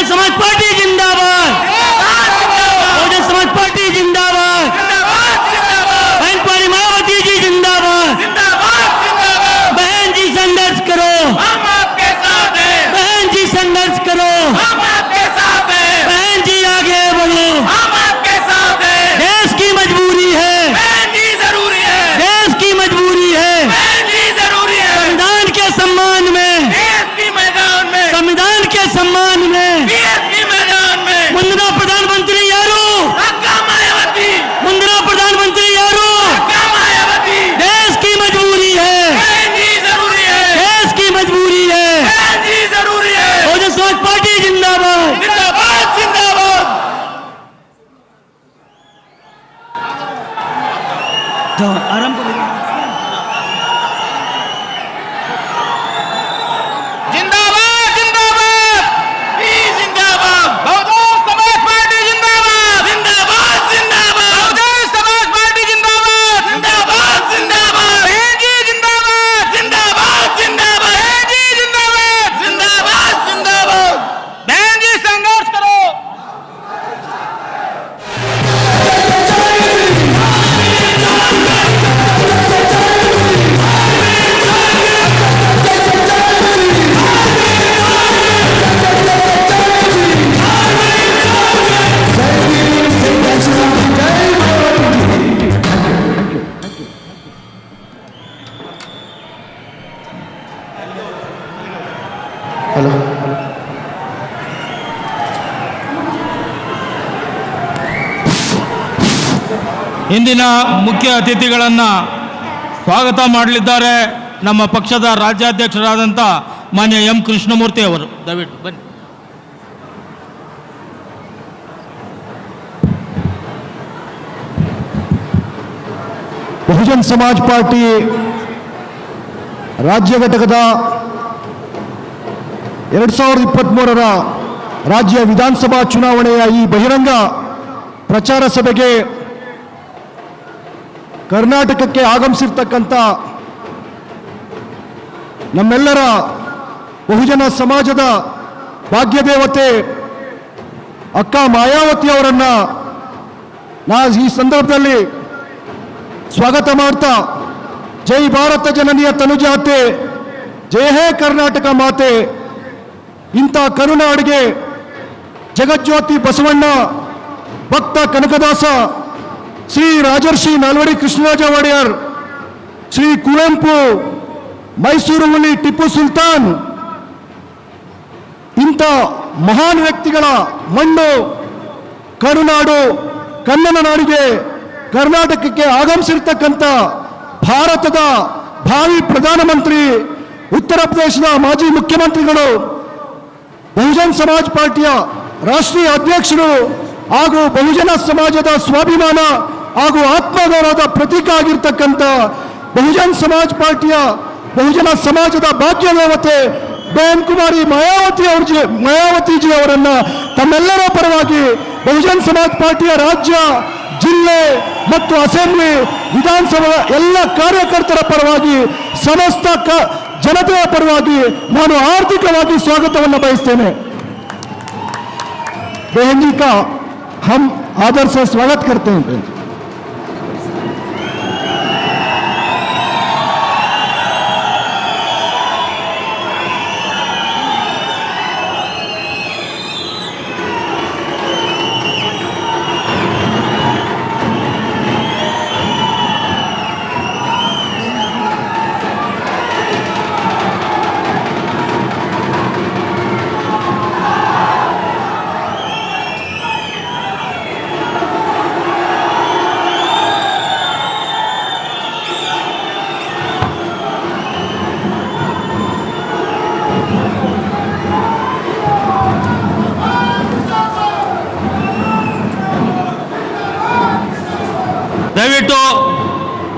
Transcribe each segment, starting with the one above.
समाज पार्टी जिंदाबाद, बहुजन समाज पार्टी जिंदाबाद, बहन कुमारी मायावती जी जिंदाबाद, बहन जी संघर्ष करो, हम आपके साथ हैं, बहन जी संघर्ष करो, हम आपके साथ हैं, बहन जी आगे बढ़ो, हम आपके साथ हैं। देश की मजबूरी है, बहन जी जरूरी है, देश की मजबूरी है, बहन जी जरूरी है। संविधान के सम्मान में, देश के मैदान में, संविधान के सम्मान में देश के मैदान में मुंदरा प्रधानमंत्री यारू, हक्का मायावती, मुंदरा प्रधानमंत्री यारू, हक्का मायावती। देश की मजबूरी है, बहन जी जरूरी है, देश की मजबूरी है, बहन जी जरूरी है। बहुजन समाज पार्टी जिंदाबाद। जिंदाबाद जिंदाबाद। आराम करो। जिंदाबाद जिंदाबाद, भी जिंदाबाद। बहुजन समाज पार्टी जिंदाबाद, जिंदाबाद जिंदाबाद। बहुजन समाज पार्टी जिंदाबाद, जिंदाबाद जिंदाबाद। बहन जी जिंदाबाद, जिंदाबाद जिंदाबाद। बहन जी जिंदाबाद, जिंदाबाद जिंदाबाद। बहन जी संघर्ष करो। ಇಂದಿನ ಮುಖ್ಯ ಅತಿಥಿಗಳನ್ನು ಸ್ವಾಗತ ಮಾಡಲಿದ್ದಾರೆ ನಮ್ಮ ಪಕ್ಷದ ರಾಜ್ಯಾಧ್ಯಕ್ಷರಾದಂಥ ಮಾನ್ಯ ಎಂ ಕೃಷ್ಣಮೂರ್ತಿ ಅವರು. ದಯವಿಟ್ಟು ಬನ್ನಿ. ಬಹುಜನ್ ಸಮಾಜ್ ಪಾರ್ಟಿ ರಾಜ್ಯ ಘಟಕದ 2023ರ ರಾಜ್ಯ ವಿಧಾನಸಭಾ ಚುನಾವಣೆಯ ಈ ಬಹಿರಂಗ ಪ್ರಚಾರ ಸಭೆಗೆ ಕರ್ನಾಟಕಕ್ಕೆ ಆಗಮಿಸಿರ್ತಕ್ಕಂಥ ನಮ್ಮೆಲ್ಲರ ಬಹುಜನ ಸಮಾಜದ ಭಾಗ್ಯದೇವತೆ ಅಕ್ಕ ಮಾಯಾವತಿ ಅವರನ್ನು ಈ ಸಂದರ್ಭದಲ್ಲಿ ಸ್ವಾಗತ ಮಾಡ್ತಾ, ಜೈ ಭಾರತ ಜನನಿಯ ತನುಜಾತೆ, ಜಯ ಹೇ ಕರ್ನಾಟಕ ಮಾತೆ. ಇಂಥ ಕರುನಾಡಿಗೆ ಜಗಜ್ಯೋತಿ ಬಸವಣ್ಣ, ಭಕ್ತ ಕನಕದಾಸ, ಶ್ರೀ ರಾಜರ್ಷಿ ನಾಲ್ವಡಿ ಕೃಷ್ಣರಾಜ ಒಡೆಯರ್, ಶ್ರೀ ಕುವೆಂಪು, ಮೈಸೂರು ಹುಲಿ ಟಿಪ್ಪು ಸುಲ್ತಾನ್, ಇಂಥ ಮಹಾನ್ ವ್ಯಕ್ತಿಗಳ ಮಣ್ಣು ಕರುನಾಡು, ಕನ್ನಡ ನಾಡಿಗೆ ಕರ್ನಾಟಕಕ್ಕೆ ಆಗಮಿಸಿರ್ತಕ್ಕಂಥ ಭಾರತದ ಭಾವಿ ಪ್ರಧಾನಮಂತ್ರಿ, ಉತ್ತರ ಪ್ರದೇಶದ ಮಾಜಿ ಮುಖ್ಯಮಂತ್ರಿಗಳು, ಬಹುಜನ್ ಸಮಾಜ್ ಪಾರ್ಟಿಯ ರಾಷ್ಟ್ರೀಯ ಅಧ್ಯಕ್ಷರು ಹಾಗೂ ಬಹುಜನ ಸಮಾಜದ ಸ್ವಾಭಿಮಾನ ಹಾಗೂ ಆತ್ಮಗೌರವದ ಪ್ರತೀಕ ಆಗಿರ್ತಕ್ಕಂಥ ಬಹುಜನ್ ಸಮಾಜ್ ಪಾರ್ಟಿಯ ಬಹುಜನ ಸಮಾಜದ ಭಾಗ್ಯದೇವತೆ ಬಹನ್ ಕುಮಾರಿ ಮಾಯಾವತಿಜಿ ಅವರನ್ನು ತಮ್ಮೆಲ್ಲರ ಪರವಾಗಿ ಬಹುಜನ್ ಸಮಾಜ್ ಪಾರ್ಟಿಯ ರಾಜ್ಯ, ಜಿಲ್ಲೆ ಮತ್ತು ಅಸೆಂಬ್ಲಿ, ವಿಧಾನಸಭಾ ಎಲ್ಲ ಕಾರ್ಯಕರ್ತರ ಪರವಾಗಿ, ಸಮಸ್ತ ಜನತೆಯ ಪರವಾಗಿ ನಾನು ಆರ್ಥಿಕವಾಗಿ ಸ್ವಾಗತವನ್ನು ಬಯಸ್ತೇನೆ. बहन जी का हम आदर से स्वागत करते हैं. बहन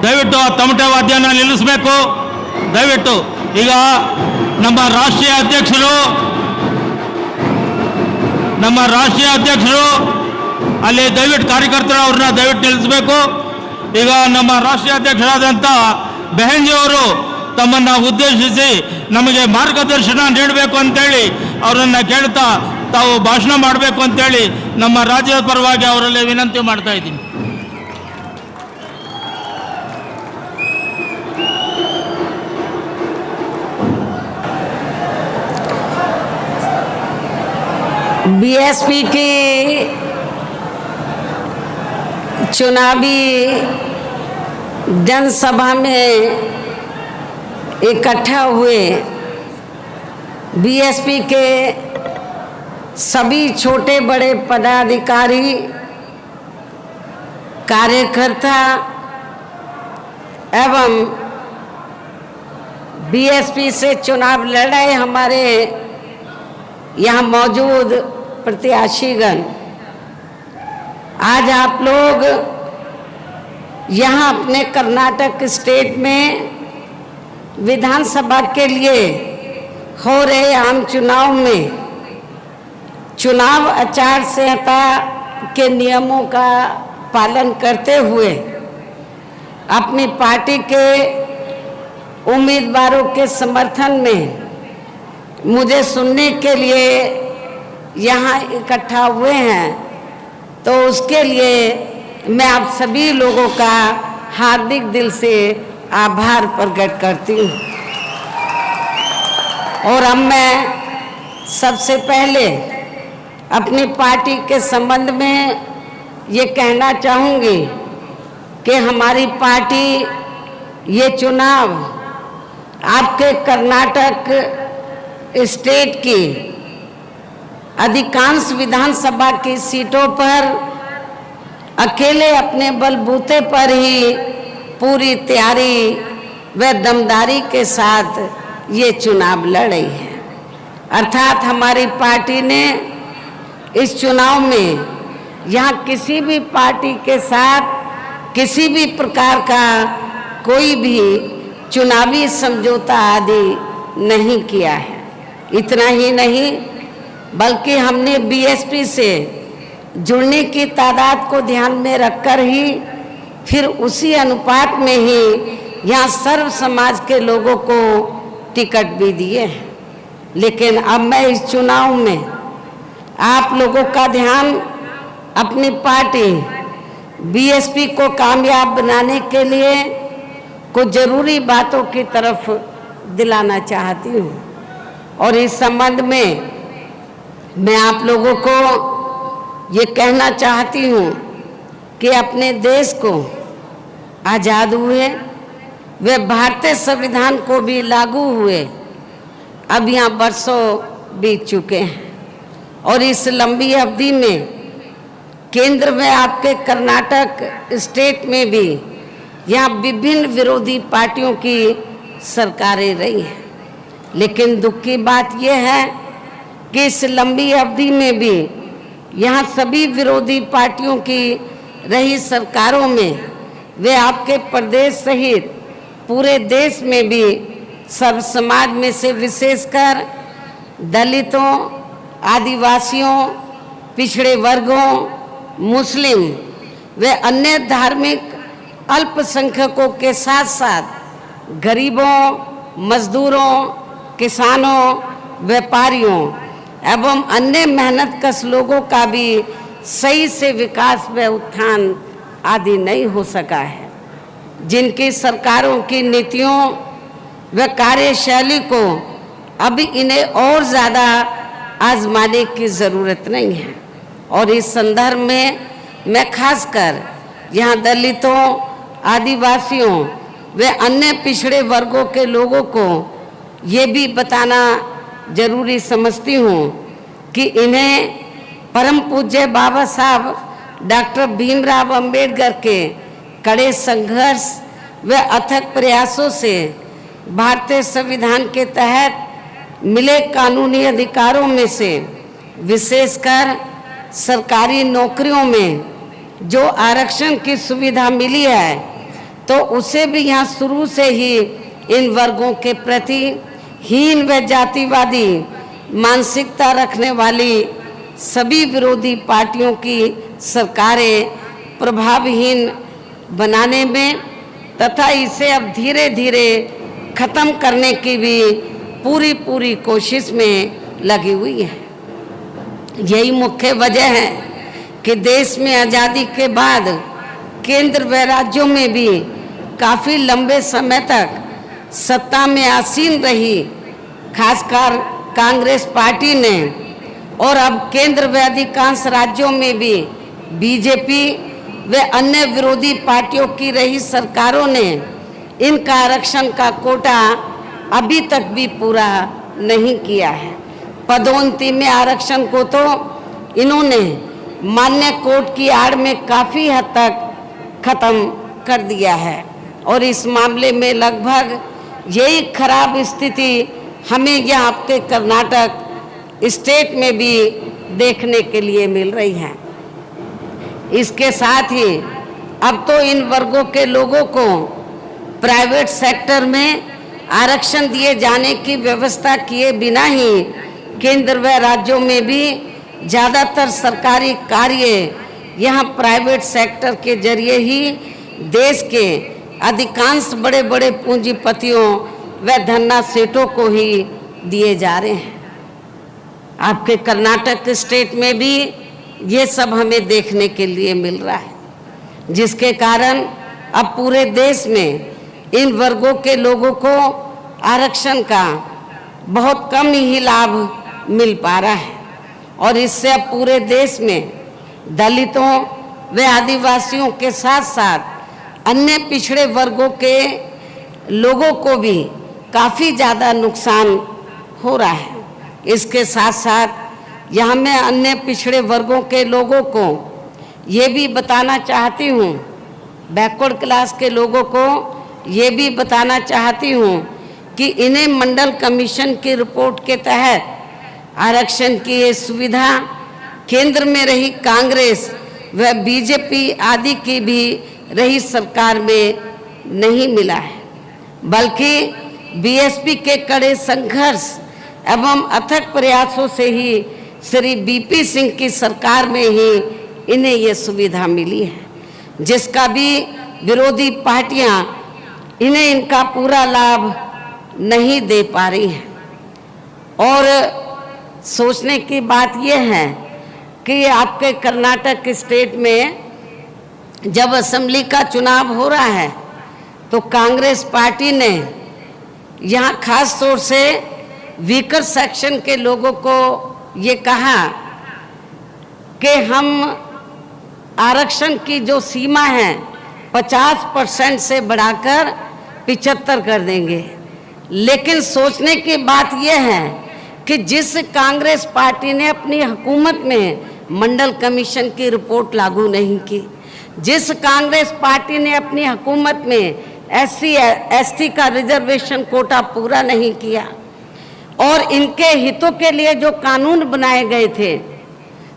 ದಯವಿಟ್ಟು ಆ ತಮಟೆ ವಾದ್ಯನ ನಿಲ್ಲಿಸಬೇಕು. ದಯವಿಟ್ಟು ಈಗ ನಮ್ಮ ರಾಷ್ಟ್ರೀಯ ಅಧ್ಯಕ್ಷರು ಅಲ್ಲಿ ದಯವಿಟ್ಟು ಕಾರ್ಯಕರ್ತರು ಅವ್ರನ್ನ ದಯವಿಟ್ಟು ನಿಲ್ಲಿಸಬೇಕು. ಈಗ ನಮ್ಮ ರಾಷ್ಟ್ರೀಯ ಅಧ್ಯಕ್ಷರಾದಂಥ ಬೆಹನ್ಜಿ ಅವರು ತಮ್ಮನ್ನು ಉದ್ದೇಶಿಸಿ ನಮಗೆ ಮಾರ್ಗದರ್ಶನ ನೀಡಬೇಕು ಅಂತೇಳಿ ಅವರನ್ನು ಕೇಳ್ತಾ ತಾವು ಭಾಷಣ ಮಾಡಬೇಕು ಅಂತೇಳಿ ನಮ್ಮ ರಾಜ್ಯದ ಪರವಾಗಿ ಅವರಲ್ಲಿ ವಿನಂತಿ ಮಾಡ್ತಾ ಇದ್ದೀನಿ. बीएसपी की चुनावी जनसभा में इकट्ठा हुए बीएसपी के सभी छोटे बड़े पदाधिकारी, कार्यकर्ता एवं बीएसपी से चुनाव लड़े हमारे यहाँ मौजूद प्रत्याशीगण, आज आप लोग यहाँ अपने कर्नाटक स्टेट में विधानसभा के लिए हो रहे आम चुनाव में चुनाव आचार संहिता के नियमों का पालन करते हुए अपनी पार्टी के उम्मीदवारों के समर्थन में मुझे सुनने के लिए यहाँ इकट्ठा हुए हैं, तो उसके लिए मैं आप सभी लोगों का हार्दिक दिल से आभार प्रकट करती हूँ। और अब मैं सबसे पहले अपनी पार्टी के संबंध में ये कहना चाहूँगी कि हमारी पार्टी ये चुनाव आपके कर्नाटक स्टेट की अधिकांश विधानसभा की सीटों पर अकेले अपने बलबूते पर ही पूरी तैयारी व दमदारी के साथ ये चुनाव लड़ी है। अर्थात हमारी पार्टी ने इस चुनाव में यहाँ किसी भी पार्टी के साथ किसी भी प्रकार का कोई भी चुनावी समझौता आदि नहीं किया है। इतना ही नहीं बल्कि हमने बीएसपी से जुड़ने की तादाद को ध्यान में रखकर ही फिर उसी अनुपात में ही यहाँ सर्व समाज के लोगों को टिकट भी दिए हैं। लेकिन अब मैं इस चुनाव में आप लोगों का ध्यान अपनी पार्टी बीएसपी को कामयाब बनाने के लिए कुछ ज़रूरी बातों की तरफ दिलाना चाहती हूँ। और इस संबंध में मैं आप लोगों को ये कहना चाहती हूँ कि अपने देश को आज़ाद हुए वे भारतीय संविधान को भी लागू हुए अब यहाँ वर्षों बीत चुके हैं, और इस लंबी अवधि में केंद्र में आपके कर्नाटक स्टेट में भी यहाँ विभिन्न विरोधी पार्टियों की सरकारें रही हैं। लेकिन दुख की बात यह है कि इस लंबी अवधि में भी यहाँ सभी विरोधी पार्टियों की रही सरकारों में वे आपके प्रदेश सहित पूरे देश में भी सर्व समाज में से विशेषकर दलितों, आदिवासियों, पिछड़े वर्गों, मुस्लिम व अन्य धार्मिक अल्पसंख्यकों के साथ साथ गरीबों, मजदूरों, किसानों, व्यापारियों एवं अन्य मेहनतकश लोगों का भी सही से विकास व उत्थान आदि नहीं हो सका है। जिनकी सरकारों की नीतियों व कार्यशैली को अभी इन्हें और ज़्यादा आजमाने की ज़रूरत नहीं है। और इस संदर्भ में मैं खासकर यहाँ दलितों, आदिवासियों व अन्य पिछड़े वर्गों के लोगों को ये भी बताना जरूरी समझती हूँ कि इन्हें परम पूज्य बाबा साहब डॉक्टर भीमराव अंबेडकर के कड़े संघर्ष व अथक प्रयासों से भारतीय संविधान के तहत मिले कानूनी अधिकारों में से विशेषकर सरकारी नौकरियों में जो आरक्षण की सुविधा मिली है, तो उसे भी यहाँ शुरू से ही इन वर्गों के प्रति हीन व जातिवादी मानसिकता रखने वाली सभी विरोधी पार्टियों की सरकारें प्रभावहीन बनाने में तथा इसे अब धीरे धीरे ख़त्म करने की भी पूरी कोशिश में लगी हुई है। यही मुख्य वजह है कि देश में आज़ादी के बाद केंद्र व राज्यों में भी काफ़ी लंबे समय तक सत्ता में आसीन रही खासकर कांग्रेस पार्टी ने, और अब केंद्र व अधिकांश राज्यों में भी बीजेपी व अन्य विरोधी पार्टियों की रही सरकारों ने इनका आरक्षण का कोटा अभी तक भी पूरा नहीं किया है। पदोन्नति में आरक्षण को तो इन्होंने मान्य कोर्ट की आड़ में काफ़ी हद तक खत्म कर दिया है, और इस मामले में लगभग यही खराब स्थिति हमें यहाँ आपके कर्नाटक स्टेट में भी देखने के लिए मिल रही है। इसके साथ ही अब तो इन वर्गों के लोगों को प्राइवेट सेक्टर में आरक्षण दिए जाने की व्यवस्था किए बिना ही केंद्र व राज्यों में भी ज़्यादातर सरकारी कार्य यहाँ प्राइवेट सेक्टर के जरिए ही देश के अधिकांश बड़े बड़े पूंजीपतियों व धन्ना सेठों को ही दिए जा रहे हैं। आपके कर्नाटक स्टेट में भी ये सब हमें देखने के लिए मिल रहा है, जिसके कारण अब पूरे देश में इन वर्गों के लोगों को आरक्षण का बहुत कम ही लाभ मिल पा रहा है, और इससे अब पूरे देश में दलितों व आदिवासियों के साथ साथ अन्य पिछड़े वर्गों के लोगों को भी काफ़ी ज़्यादा नुकसान हो रहा है। इसके साथ साथ यहाँ मैं अन्य पिछड़े वर्गों के लोगों को ये भी बताना चाहती हूँ, बैकवर्ड क्लास के लोगों को ये भी बताना चाहती हूँ कि इन्हें मंडल कमीशन की रिपोर्ट के तहत आरक्षण की ये सुविधा केंद्र में रही कांग्रेस व बीजेपी आदि की भी रही सरकार में नहीं मिला है, बल्कि बीएसपी के कड़े संघर्ष एवं अथक प्रयासों से ही श्री बीपी सिंह की सरकार में ही इन्हें ये सुविधा मिली है, जिसका भी विरोधी पार्टियां इन्हें इनका पूरा लाभ नहीं दे पा रही हैं। और सोचने की बात यह है कि आपके कर्नाटक स्टेट में जब असेंबली का चुनाव हो रहा है तो कांग्रेस पार्टी ने यहाँ खास तौर से वीकर सेक्शन के लोगों को ये कहा कि हम आरक्षण की जो सीमा है 50% से बढ़ाकर 75 कर देंगे। लेकिन सोचने की बात यह है कि जिस कांग्रेस पार्टी ने अपनी हुकूमत में मंडल कमीशन की रिपोर्ट लागू नहीं की, जिस कांग्रेस पार्टी ने अपनी हुकूमत में SC ST का रिजर्वेशन कोटा पूरा नहीं किया और इनके हितों के लिए जो कानून बनाए गए थे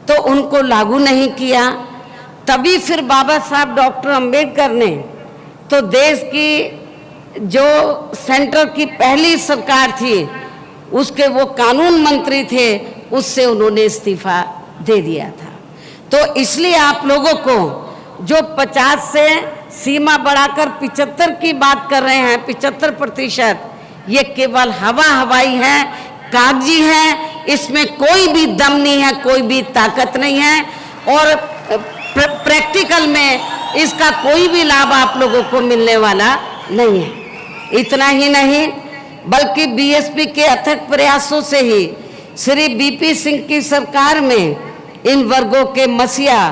तो उनको लागू नहीं किया, तभी फिर बाबा साहब डॉक्टर अंबेडकर ने तो देश की जो सेंटर की पहली सरकार थी उसके वो कानून मंत्री थे, उससे उन्होंने इस्तीफा दे दिया था। तो इसलिए आप लोगों को जो 50 से सीमा बढ़ाकर 75 की बात कर रहे हैं, 75%, ये केवल हवाई है, कागजी है, इसमें कोई भी दम नहीं है, कोई भी ताकत नहीं है और प्रैक्टिकल में इसका कोई भी लाभ आप लोगों को मिलने वाला नहीं है। इतना ही नहीं बल्कि बीएसपी के अथक प्रयासों से ही श्री बीपी सिंह की सरकार में इन वर्गों के मसीहा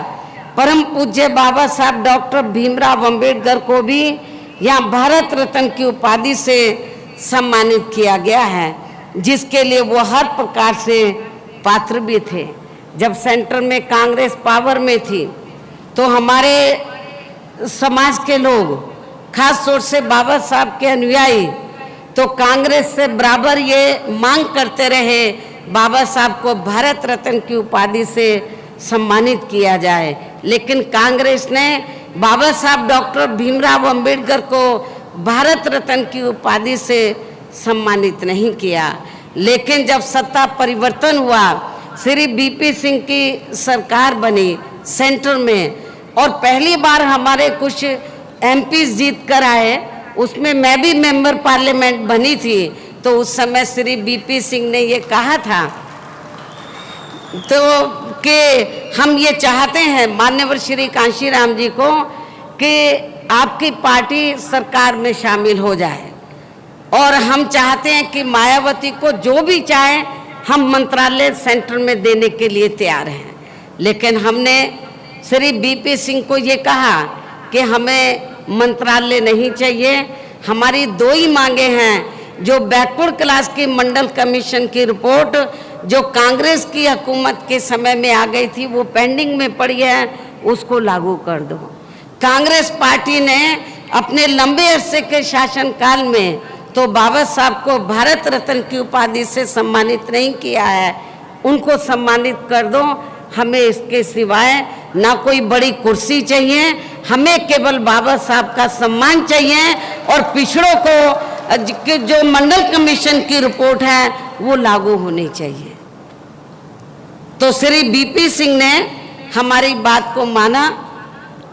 परम पूज्य बाबा साहब डॉक्टर भीमराव अंबेडकर को भी यहाँ भारत रत्न की उपाधि से सम्मानित किया गया है, जिसके लिए वो हर प्रकार से पात्र भी थे। जब सेंटर में कांग्रेस पावर में थी तो हमारे समाज के लोग खास तौर से बाबा साहब के अनुयायी तो कांग्रेस से बराबर ये मांग करते रहे बाबा साहब को भारत रत्न की उपाधि से सम्मानित किया जाए, लेकिन कांग्रेस ने बाबा साहब डॉक्टर भीमराव अंबेडकर को भारत रत्न की उपाधि से सम्मानित नहीं किया। लेकिन जब सत्ता परिवर्तन हुआ, श्री बीपी सिंह की सरकार बनी सेंटर में और पहली बार हमारे कुछ एमपीज जीत कर आए, उसमें मैं भी मेंबर पार्लियामेंट बनी थी, तो उस समय श्री बीपी सिंह ने ये कहा था तो कि हम ये चाहते हैं माननीय श्री कांशीराम जी को कि आपकी पार्टी सरकार में शामिल हो जाए, और हम चाहते हैं कि मायावती को जो भी चाहे हम मंत्रालय सेंटर में देने के लिए तैयार हैं। लेकिन हमने श्री बीपी सिंह को ये कहा कि हमें मंत्रालय नहीं चाहिए, हमारी दो ही मांगे हैं। जो बैकवर्ड क्लास की मंडल कमीशन की रिपोर्ट जो कांग्रेस की हुकूमत के समय में आ गई थी वो पेंडिंग में पड़ी है, उसको लागू कर दो। कांग्रेस पार्टी ने अपने लंबे अरसे के शासनकाल में तो बाबा साहब को भारत रत्न की उपाधि से सम्मानित नहीं किया है, उनको सम्मानित कर दो। हमें इसके सिवाय ना कोई बड़ी कुर्सी चाहिए, हमें केवल बाबा साहब का सम्मान चाहिए, और पिछड़ों को जो मंडल कमीशन की रिपोर्ट है वो लागू होनी चाहिए। तो श्री बीपी सिंह ने हमारी बात को माना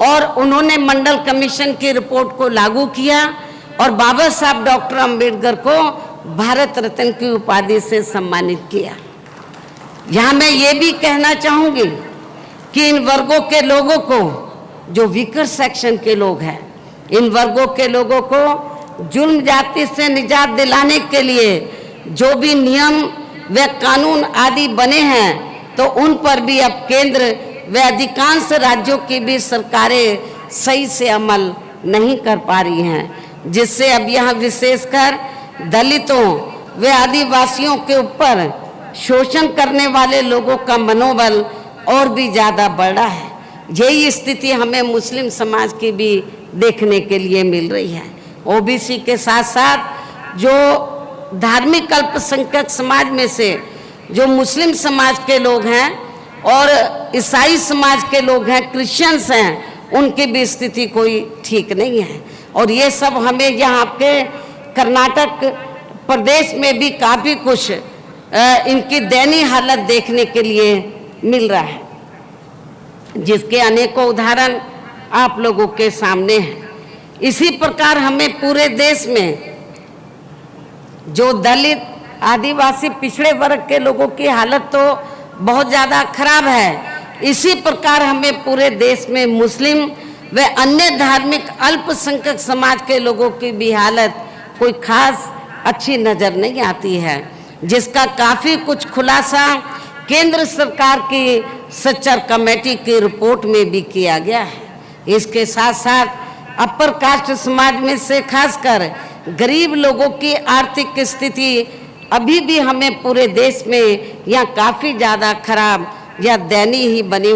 और उन्होंने मंडल कमीशन की रिपोर्ट को लागू किया और बाबा साहब डॉक्टर अंबेडकर को भारत रत्न की उपाधि से सम्मानित किया। यहाँ मैं ये भी कहना चाहूँगी कि इन वर्गों के लोगों को, जो वीकर सेक्शन के लोग हैं, इन वर्गों के लोगों को जुल्म जाति से निजात दिलाने के लिए जो भी नियम व कानून आदि बने हैं, तो उन पर भी अब केंद्र व अधिकांश राज्यों की भी सरकारें सही से अमल नहीं कर पा रही हैं, जिससे अब यहाँ विशेषकर दलितों व आदिवासियों के ऊपर शोषण करने वाले लोगों का मनोबल और भी ज़्यादा बढ़ रहा है। यही स्थिति हमें मुस्लिम समाज की भी देखने के लिए मिल रही है। ओबीसी के साथ साथ जो धार्मिक अल्पसंख्यक समाज में से जो मुस्लिम समाज के लोग हैं और ईसाई समाज के लोग हैं, क्रिश्चियंस हैं, उनकी भी स्थिति कोई ठीक नहीं है। और ये सब हमें यहाँ के कर्नाटक प्रदेश में भी काफ़ी कुछ इनकी दयनीय हालत देखने के लिए मिल रहा है, जिसके अनेकों उदाहरण आप लोगों के सामने हैं। इसी प्रकार हमें पूरे देश में जो दलित आदिवासी पिछड़े वर्ग के लोगों की हालत तो बहुत ज़्यादा खराब है, इसी प्रकार हमें पूरे देश में मुस्लिम व अन्य धार्मिक अल्पसंख्यक समाज के लोगों की भी हालत कोई खास अच्छी नज़र नहीं आती है, जिसका काफ़ी कुछ खुलासा केंद्र सरकार की सच्चर कमेटी की रिपोर्ट में भी किया गया है। इसके साथ साथ अपर कास्ट समाज में से खासकर गरीब लोगों की आर्थिक स्थिति अभी भी हमें पूरे देश में यहाँ काफ़ी ज़्यादा खराब या दयनीय ही बनी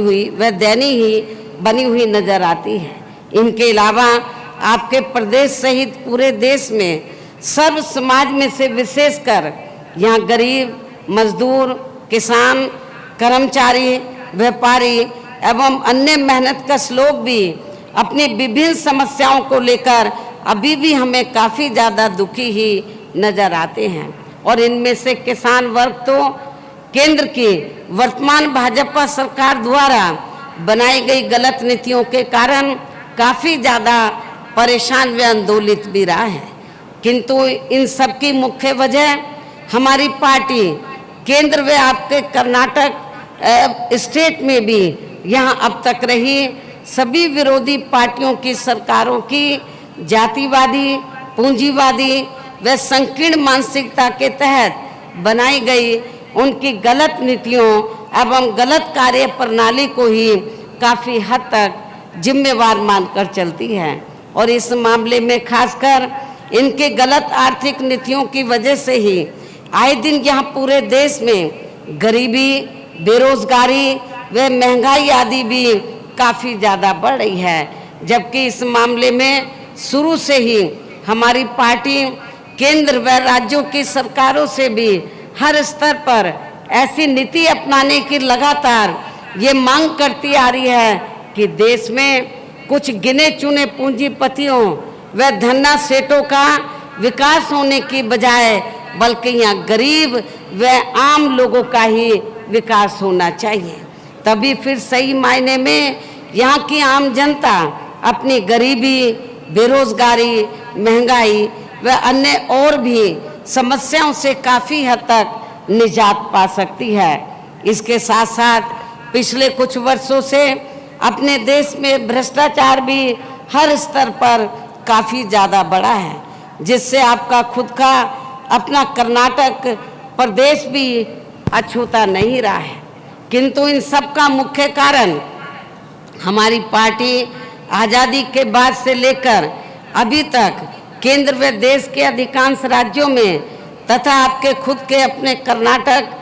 हुई नज़र आती है। इनके अलावा आपके प्रदेश सहित पूरे देश में सर्व समाज में से विशेषकर यहाँ गरीब, मजदूर, किसान, कर्मचारी, व्यापारी एवं अन्य मेहनतकश लोग भी अपनी विभिन्न समस्याओं को लेकर अभी भी हमें काफ़ी ज़्यादा दुखी ही नज़र आते हैं। और इनमें से किसान वर्ग तो केंद्र की वर्तमान भाजपा सरकार द्वारा बनाई गई गलत नीतियों के कारण काफ़ी ज़्यादा परेशान व आंदोलित भी रहा है। किंतु इन सब की मुख्य वजह हमारी पार्टी केंद्र व आपके कर्नाटक स्टेट में भी यहाँ अब तक रही सभी विरोधी पार्टियों की सरकारों की जातिवादी, पूंजीवादी व संकीर्ण मानसिकता के तहत बनाई गई उनकी गलत नीतियों एवं गलत कार्य प्रणाली को ही काफ़ी हद तक जिम्मेवार मानकर चलती है। और इस मामले में खासकर इनके गलत आर्थिक नीतियों की वजह से ही आए दिन यहाँ पूरे देश में गरीबी, बेरोजगारी व महंगाई आदि भी काफ़ी ज़्यादा बढ़ रही है। जबकि इस मामले में शुरू से ही हमारी पार्टी केंद्र व राज्यों की सरकारों से भी हर स्तर पर ऐसी नीति अपनाने की लगातार ये मांग करती आ रही है कि देश में कुछ गिने चुने पूंजीपतियों व धन्ना सेठों का विकास होने की बजाय बल्कि यहाँ गरीब व आम लोगों का ही विकास होना चाहिए। तभी फिर सही मायने में यहाँ की आम जनता अपनी गरीबी, बेरोजगारी, महंगाई व अन्य और भी समस्याओं से काफ़ी हद तक निजात पा सकती है। इसके साथ साथ पिछले कुछ वर्षों से अपने देश में भ्रष्टाचार भी हर स्तर पर काफ़ी ज़्यादा बढ़ा है, जिससे आपका खुद का अपना कर्नाटक प्रदेश भी अछूता नहीं रहा है। किंतु इन सब का मुख्य कारण हमारी पार्टी आज़ादी के बाद से लेकर अभी तक केंद्र व देश के अधिकांश राज्यों में तथा आपके खुद के अपने कर्नाटक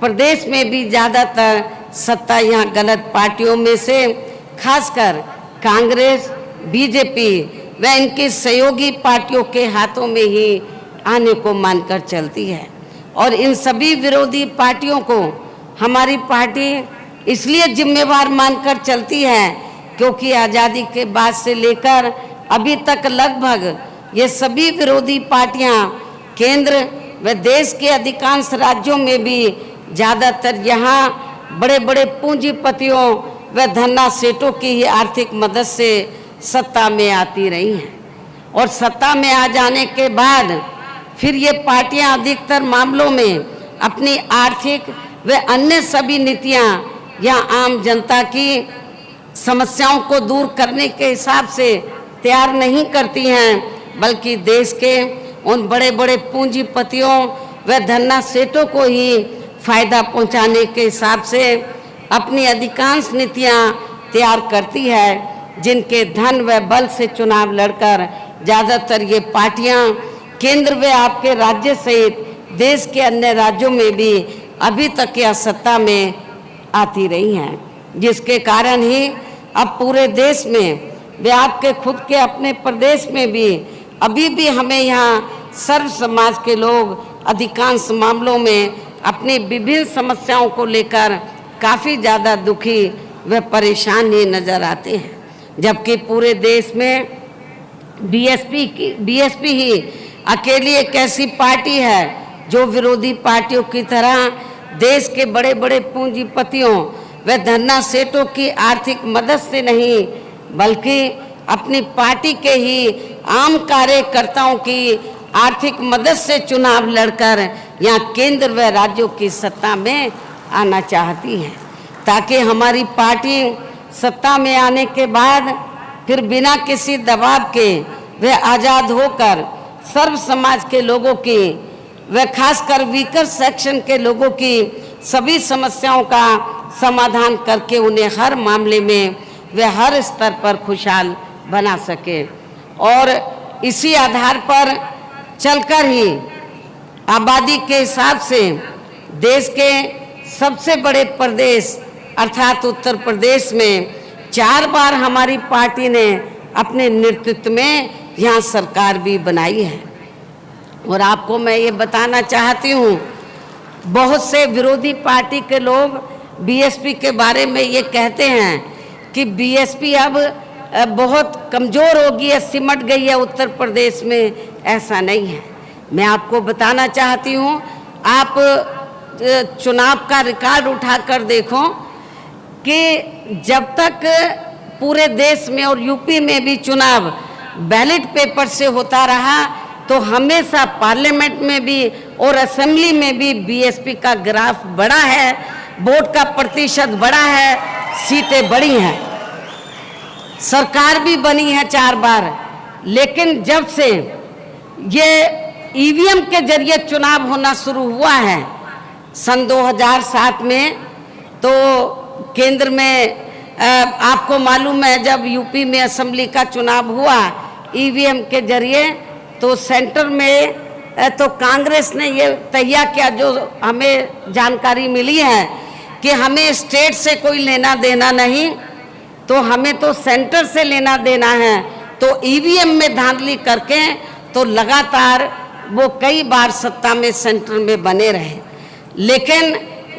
प्रदेश में भी ज़्यादातर सत्ता यहाँ गलत पार्टियों में से खासकर कांग्रेस, बीजेपी व इनकी सहयोगी पार्टियों के हाथों में ही आने को मानकर चलती है। और इन सभी विरोधी पार्टियों को हमारी पार्टी इसलिए जिम्मेवार मानकर चलती है क्योंकि आज़ादी के बाद से लेकर अभी तक लगभग ये सभी विरोधी पार्टियां केंद्र व देश के अधिकांश राज्यों में भी ज़्यादातर यहाँ बड़े बड़े पूंजीपतियों व धन्ना सेठों की ही आर्थिक मदद से सत्ता में आती रही हैं। और सत्ता में आ जाने के बाद फिर ये पार्टियां अधिकतर मामलों में अपनी आर्थिक व अन्य सभी नीतियां या आम जनता की समस्याओं को दूर करने के हिसाब से तैयार नहीं करती हैं, बल्कि देश के उन बड़े बड़े पूंजीपतियों व धन्ना सेठों को ही फायदा पहुंचाने के हिसाब से अपनी अधिकांश नीतियां तैयार करती है, जिनके धन व बल से चुनाव लड़कर ज़्यादातर ये पार्टियां केंद्र व आपके राज्य सहित देश के अन्य राज्यों में भी अभी तक यह सत्ता में आती रही हैं, जिसके कारण ही अब पूरे देश में व आपके खुद के अपने प्रदेश में भी अभी भी हमें यहाँ सर्व समाज के लोग अधिकांश मामलों में अपनी विभिन्न समस्याओं को लेकर काफ़ी ज़्यादा दुखी व परेशान ही नज़र आते हैं। जबकि पूरे देश में बीएसपी ही अकेली एक ऐसी पार्टी है जो विरोधी पार्टियों की तरह देश के बड़े बड़े पूंजीपतियों व धन्ना सेठों की आर्थिक मदद से नहीं, बल्कि अपनी पार्टी के ही आम कार्यकर्ताओं की आर्थिक मदद से चुनाव लड़कर यहाँ केंद्र व राज्यों की सत्ता में आना चाहती है, ताकि हमारी पार्टी सत्ता में आने के बाद फिर बिना किसी दबाव के व आज़ाद होकर सर्व समाज के लोगों की व खासकर वीकर सेक्शन के लोगों की सभी समस्याओं का समाधान करके उन्हें हर मामले में व हर स्तर पर खुशहाल बना सके। और इसी आधार पर चलकर ही आबादी के हिसाब से देश के सबसे बड़े प्रदेश अर्थात उत्तर प्रदेश में 4 बार हमारी पार्टी ने अपने नेतृत्व में यहाँ सरकार भी बनाई है। और आपको मैं ये बताना चाहती हूँ, बहुत से विरोधी पार्टी के लोग बीएसपी के बारे में ये कहते हैं कि बीएसपी अब बहुत कमज़ोर होगी है, सिमट गई है उत्तर प्रदेश में। ऐसा नहीं है। मैं आपको बताना चाहती हूँ, आप चुनाव का रिकॉर्ड उठाकर देखो कि जब तक पूरे देश में और यूपी में भी चुनाव बैलेट पेपर से होता रहा तो हमेशा पार्लियामेंट में भी और असेंबली में भी बीएसपी का ग्राफ बढ़ा है, वोट का प्रतिशत बढ़ा है, सीटें बढ़ी हैं, सरकार भी बनी है 4 बार। लेकिन जब से ये ईवीएम के जरिए चुनाव होना शुरू हुआ है सन 2007 में, तो केंद्र में आपको मालूम है जब यूपी में असेंबली का चुनाव हुआ ईवीएम के जरिए, तो सेंटर में तो कांग्रेस ने ये तैयार किया, जो हमें जानकारी मिली है कि हमें स्टेट से कोई लेना देना नहीं, तो हमें तो सेंटर से लेना देना है। तो ईवीएम में धांधली करके तो लगातार वो कई बार सत्ता में सेंटर में बने रहे। लेकिन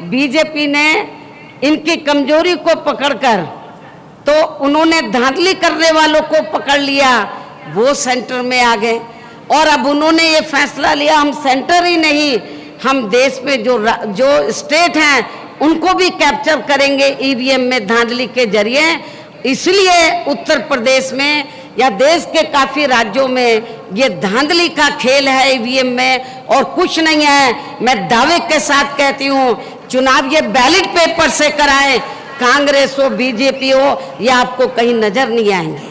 बीजेपी ने इनकी कमजोरी को पकड़कर तो उन्होंने धांधली करने वालों को पकड़ लिया, वो सेंटर में आ गए। और अब उन्होंने ये फैसला लिया हम सेंटर ही नहीं, हम देश में जो स्टेट हैं उनको भी कैप्चर करेंगे ईवीएम में धांधली के जरिए। इसलिए उत्तर प्रदेश में या देश के काफ़ी राज्यों में ये धांधली का खेल है ईवीएम में, और कुछ नहीं है। मैं दावे के साथ कहती हूँ चुनाव ये बैलेट पेपर से कराएं, कांग्रेस हो बीजेपी हो, ये आपको कहीं नजर नहीं आएंगे।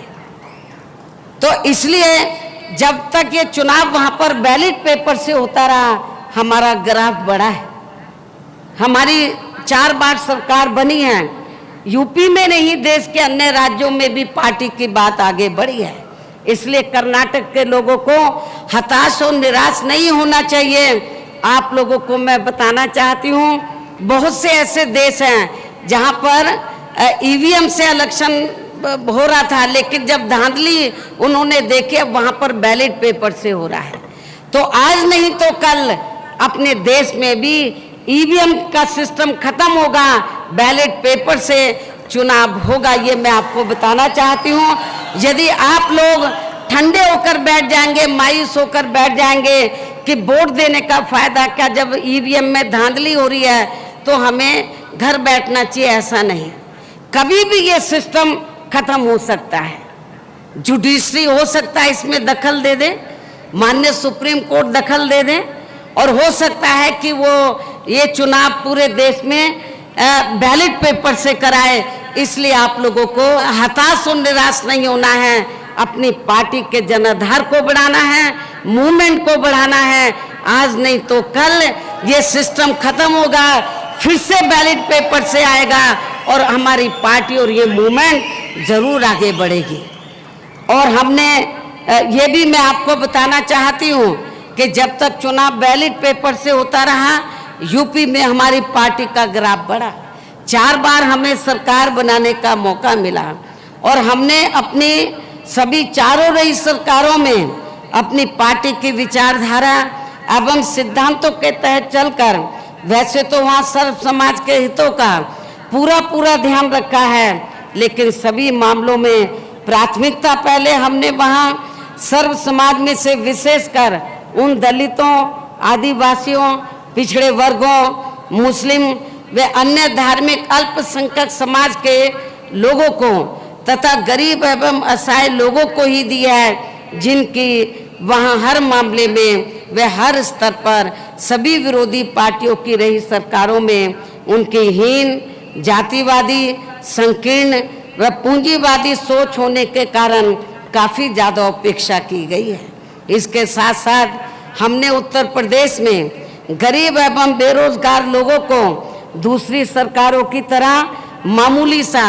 तो इसलिए जब तक ये चुनाव वहां पर बैलेट पेपर से होता रहा, हमारा ग्राफ बढ़ा है। हमारी 4 बार सरकार बनी है, यूपी में नहीं देश के अन्य राज्यों में भी पार्टी की बात आगे बढ़ी है। इसलिए कर्नाटक के लोगों को हताश और निराश नहीं होना चाहिए। आप लोगों को मैं बताना चाहती हूँ, बहुत से ऐसे देश हैं जहाँ पर ईवीएम से इलेक्शन हो रहा था, लेकिन जब धांधली उन्होंने देखे, अब वहाँ पर बैलेट पेपर से हो रहा है। तो आज नहीं तो कल अपने देश में भी ईवीएम का सिस्टम खत्म होगा, बैलेट पेपर से चुनाव होगा, ये मैं आपको बताना चाहती हूँ। यदि आप लोग ठंडे होकर बैठ जाएंगे, मायूस होकर बैठ जाएंगे कि वोट देने का फायदा क्या जब ईवीएम में धांधली हो रही है, तो हमें घर बैठना चाहिए, ऐसा नहीं। कभी भी ये सिस्टम खत्म हो सकता है, जुडिशरी हो सकता है इसमें दखल दे दे, माननीय सुप्रीम कोर्ट दखल दे दे, और हो सकता है कि वो ये चुनाव पूरे देश में बैलेट पेपर से कराए। इसलिए आप लोगों को हताश और निराश नहीं होना है, अपनी पार्टी के जनाधार को बढ़ाना है, मूवमेंट को बढ़ाना है। आज नहीं तो कल ये सिस्टम खत्म होगा, फिर से बैलेट पेपर से आएगा और हमारी पार्टी और ये मूवमेंट जरूर आगे बढ़ेगी। और हमने ये भी मैं आपको बताना चाहती हूँ कि जब तक चुनाव बैलेट पेपर से होता रहा, यूपी में हमारी पार्टी का ग्राफ बढ़ा। 4 बार हमें सरकार बनाने का मौका मिला और हमने अपनी सभी चारों रही सरकारों में अपनी पार्टी की विचारधारा एवं सिद्धांतों के तहत चलकर, वैसे तो वहाँ सर्व समाज के हितों का पूरा ध्यान रखा है, लेकिन सभी मामलों में प्राथमिकता पहले हमने वहाँ सर्व समाज में से विशेषकर उन दलितों, आदिवासियों, पिछड़े वर्गों, मुस्लिम व अन्य धार्मिक अल्पसंख्यक समाज के लोगों को तथा गरीब एवं असहाय लोगों को ही दिया है, जिनकी वहाँ हर मामले में व हर स्तर पर सभी विरोधी पार्टियों की रही सरकारों में उनकी हीन, जातिवादी, संकीर्ण व पूंजीवादी सोच होने के कारण काफ़ी ज़्यादा उपेक्षा की गई है। इसके साथ साथ हमने उत्तर प्रदेश में गरीब एवं बेरोजगार लोगों को दूसरी सरकारों की तरह मामूली सा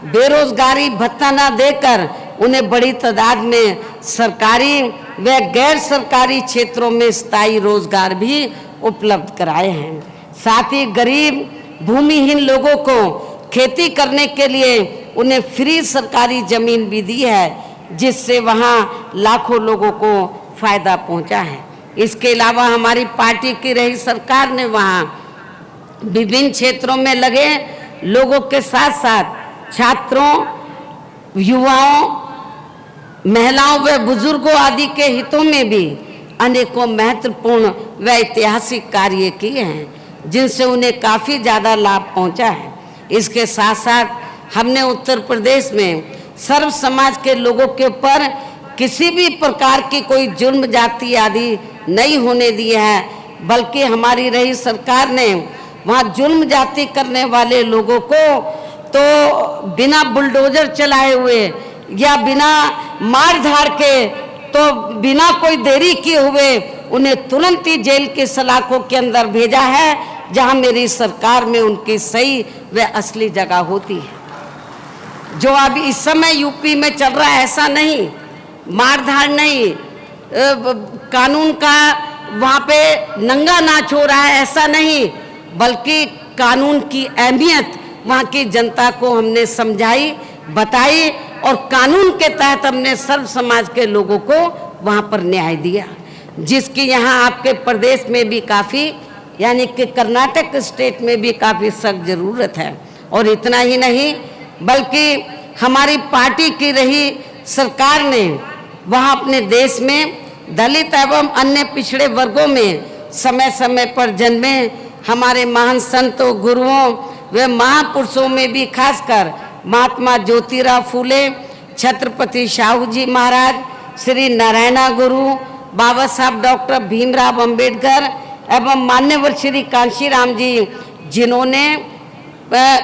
बेरोजगारी भत्ता न देकर उन्हें बड़ी तादाद में सरकारी व गैर सरकारी क्षेत्रों में स्थायी रोजगार भी उपलब्ध कराए हैं। साथ ही गरीब भूमिहीन लोगों को खेती करने के लिए उन्हें फ्री सरकारी जमीन भी दी है, जिससे वहाँ लाखों लोगों को फायदा पहुँचा है। इसके अलावा हमारी पार्टी की रही सरकार ने वहाँ विभिन्न क्षेत्रों में लगे लोगों के साथ साथ छात्रों, युवाओं, महिलाओं व बुजुर्गों आदि के हितों में भी अनेकों महत्वपूर्ण व ऐतिहासिक कार्य किए हैं, जिनसे उन्हें काफ़ी ज़्यादा लाभ पहुंचा है। इसके साथ साथ हमने उत्तर प्रदेश में सर्व समाज के लोगों के ऊपर किसी भी प्रकार की कोई जुर्म जाति आदि नहीं होने दी है, बल्कि हमारी रही सरकार ने वहाँ जुर्म जाति करने वाले लोगों को तो बिना बुलडोजर चलाए हुए या बिना मार धाड़ के, तो बिना कोई देरी किए हुए उन्हें तुरंत ही जेल की सलाखों के अंदर भेजा है, जहाँ मेरी सरकार में उनकी सही व असली जगह होती है। जो अभी इस समय यूपी में चल रहा है, ऐसा नहीं, मारधाड़ नहीं, कानून का वहाँ पे नंगा नाच हो रहा है, ऐसा नहीं, बल्कि कानून की अहमियत वहाँ की जनता को हमने समझाई, बताई और कानून के तहत हमने सर्व समाज के लोगों को वहाँ पर न्याय दिया, जिसकी यहाँ आपके प्रदेश में भी काफ़ी, यानी कि कर्नाटक स्टेट में भी काफ़ी सख्त ज़रूरत है। और इतना ही नहीं, बल्कि हमारी पार्टी की रही सरकार ने वहाँ अपने देश में दलित एवं अन्य पिछड़े वर्गों में समय समय पर जन्मे हमारे महान संतों, गुरुओं व महापुरुषों में भी खासकर महात्मा ज्योतिराव फूले, छत्रपति शाहू जी महाराज, श्री नारायणा गुरु, बाबा साहब डॉक्टर भीमराव अंबेडकर एवं मान्यवर श्री कांशीराम जी जिन्होंने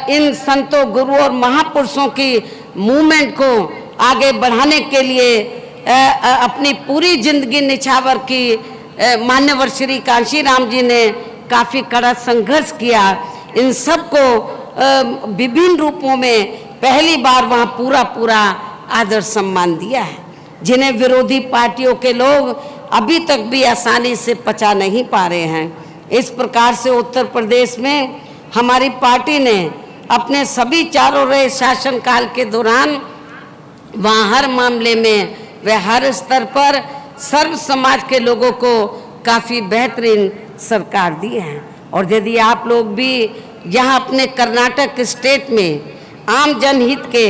इन संतों, गुरु और महापुरुषों की मूवमेंट को आगे बढ़ाने के लिए अपनी पूरी जिंदगी निछावर की मान्यवर श्री कांशीराम जी ने काफ़ी कड़ा संघर्ष किया। इन सबको विभिन्न रूपों में पहली बार वहाँ पूरा आदर सम्मान दिया है, जिन्हें विरोधी पार्टियों के लोग अभी तक भी आसानी से पचा नहीं पा रहे हैं। इस प्रकार से उत्तर प्रदेश में हमारी पार्टी ने अपने सभी चारों रहे शासनकाल के दौरान वहाँ हर मामले में व हर स्तर पर सर्व समाज के लोगों को काफ़ी बेहतरीन सरकार दी है। और यदि आप लोग भी यहाँ अपने कर्नाटक स्टेट में आम जनहित के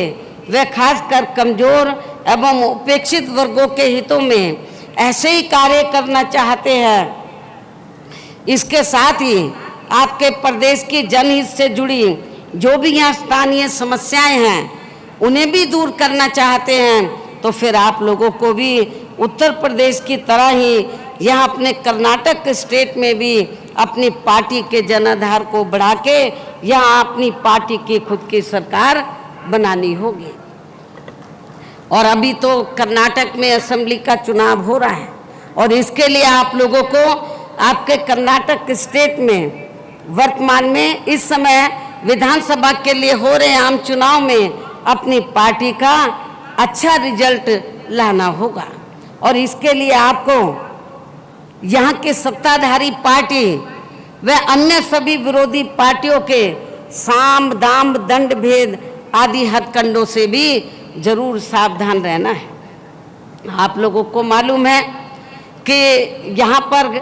व खासकर कमजोर एवं उपेक्षित वर्गों के हितों में ऐसे ही कार्य करना चाहते हैं, इसके साथ ही आपके प्रदेश की जनहित से जुड़ी जो भी यहाँ स्थानीय समस्याएं हैं उन्हें भी दूर करना चाहते हैं, तो फिर आप लोगों को भी उत्तर प्रदेश की तरह ही यहाँ अपने कर्नाटक स्टेट में भी अपनी पार्टी के जनाधार को बढ़ा के यहाँ अपनी पार्टी की खुद की सरकार बनानी होगी। और अभी तो कर्नाटक में असेंबली का चुनाव हो रहा है और इसके लिए आप लोगों को आपके कर्नाटक स्टेट में वर्तमान में इस समय विधानसभा के लिए हो रहे आम चुनाव में अपनी पार्टी का अच्छा रिजल्ट लाना होगा। और इसके लिए आपको यहाँ की सत्ताधारी पार्टी व अन्य सभी विरोधी पार्टियों के साम दाम दंड भेद आदि हथकंडों से भी जरूर सावधान रहना है। आप लोगों को मालूम है कि यहाँ पर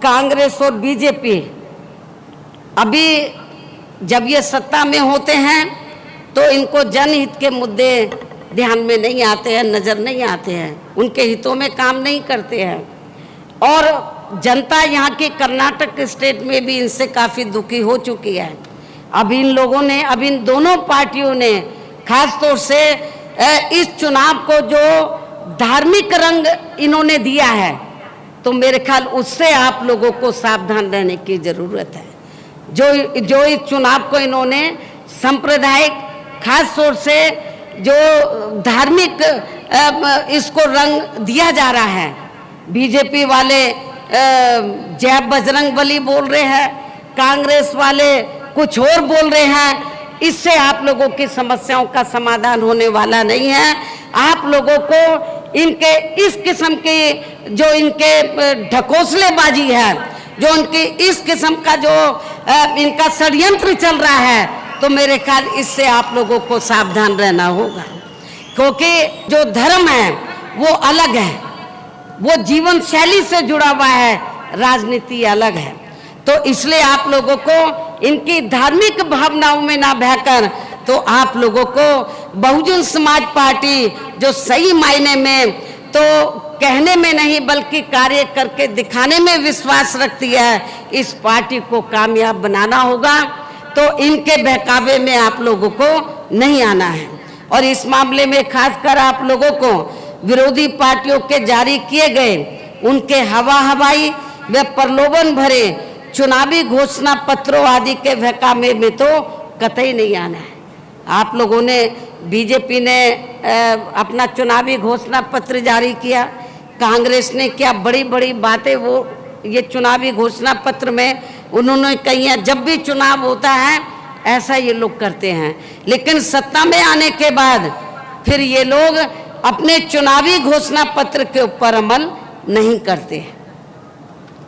कांग्रेस और बीजेपी अभी जब ये सत्ता में होते हैं तो इनको जनहित के मुद्दे ध्यान में नहीं आते हैं, नज़र नहीं आते हैं, उनके हितों में काम नहीं करते हैं। और जनता यहाँ के कर्नाटक स्टेट में भी इनसे काफ़ी दुखी हो चुकी है। अब इन लोगों ने, अब इन दोनों पार्टियों ने खास तौर से इस चुनाव को जो धार्मिक रंग इन्होंने दिया है, तो मेरे ख्याल उससे आप लोगों को सावधान रहने की ज़रूरत है। जो इस चुनाव को इन्होंने सांप्रदायिक, खास तौर से जो धार्मिक इसको रंग दिया जा रहा है, बीजेपी वाले जय बजरंगबली बोल रहे हैं, कांग्रेस वाले कुछ और बोल रहे हैं, इससे आप लोगों की समस्याओं का समाधान होने वाला नहीं है। आप लोगों को इनके इस किस्म की जो इनके ढकोसलेबाजी है, जो उनकी इस किस्म का जो इनका षड्यंत्र चल रहा है, तो मेरे ख्याल इससे आप लोगों को सावधान रहना होगा। क्योंकि जो धर्म है वो अलग है, वो जीवन शैली से जुड़ा हुआ है, राजनीति अलग है। तो इसलिए आप लोगों को इनकी धार्मिक भावनाओं में ना बहकर, तो आप लोगों को बहुजन समाज पार्टी जो सही मायने में तो कहने में नहीं बल्कि कार्य करके दिखाने में विश्वास रखती है, इस पार्टी को कामयाब बनाना होगा। तो इनके बहकावे में आप लोगों को नहीं आना है। और इस मामले में खासकर आप लोगों को विरोधी पार्टियों के जारी किए गए उनके हवाई व प्रलोभन भरे चुनावी घोषणा पत्रों आदि के बहकावे में तो कतई नहीं आना है। आप लोगों ने, बीजेपी ने अपना चुनावी घोषणा पत्र जारी किया, कांग्रेस ने क्या बड़ी बड़ी बातें वो ये चुनावी घोषणा पत्र में उन्होंने कही है। जब भी चुनाव होता है ऐसा ये लोग करते हैं, लेकिन सत्ता में आने के बाद फिर ये लोग अपने चुनावी घोषणा पत्र के ऊपर अमल नहीं करते।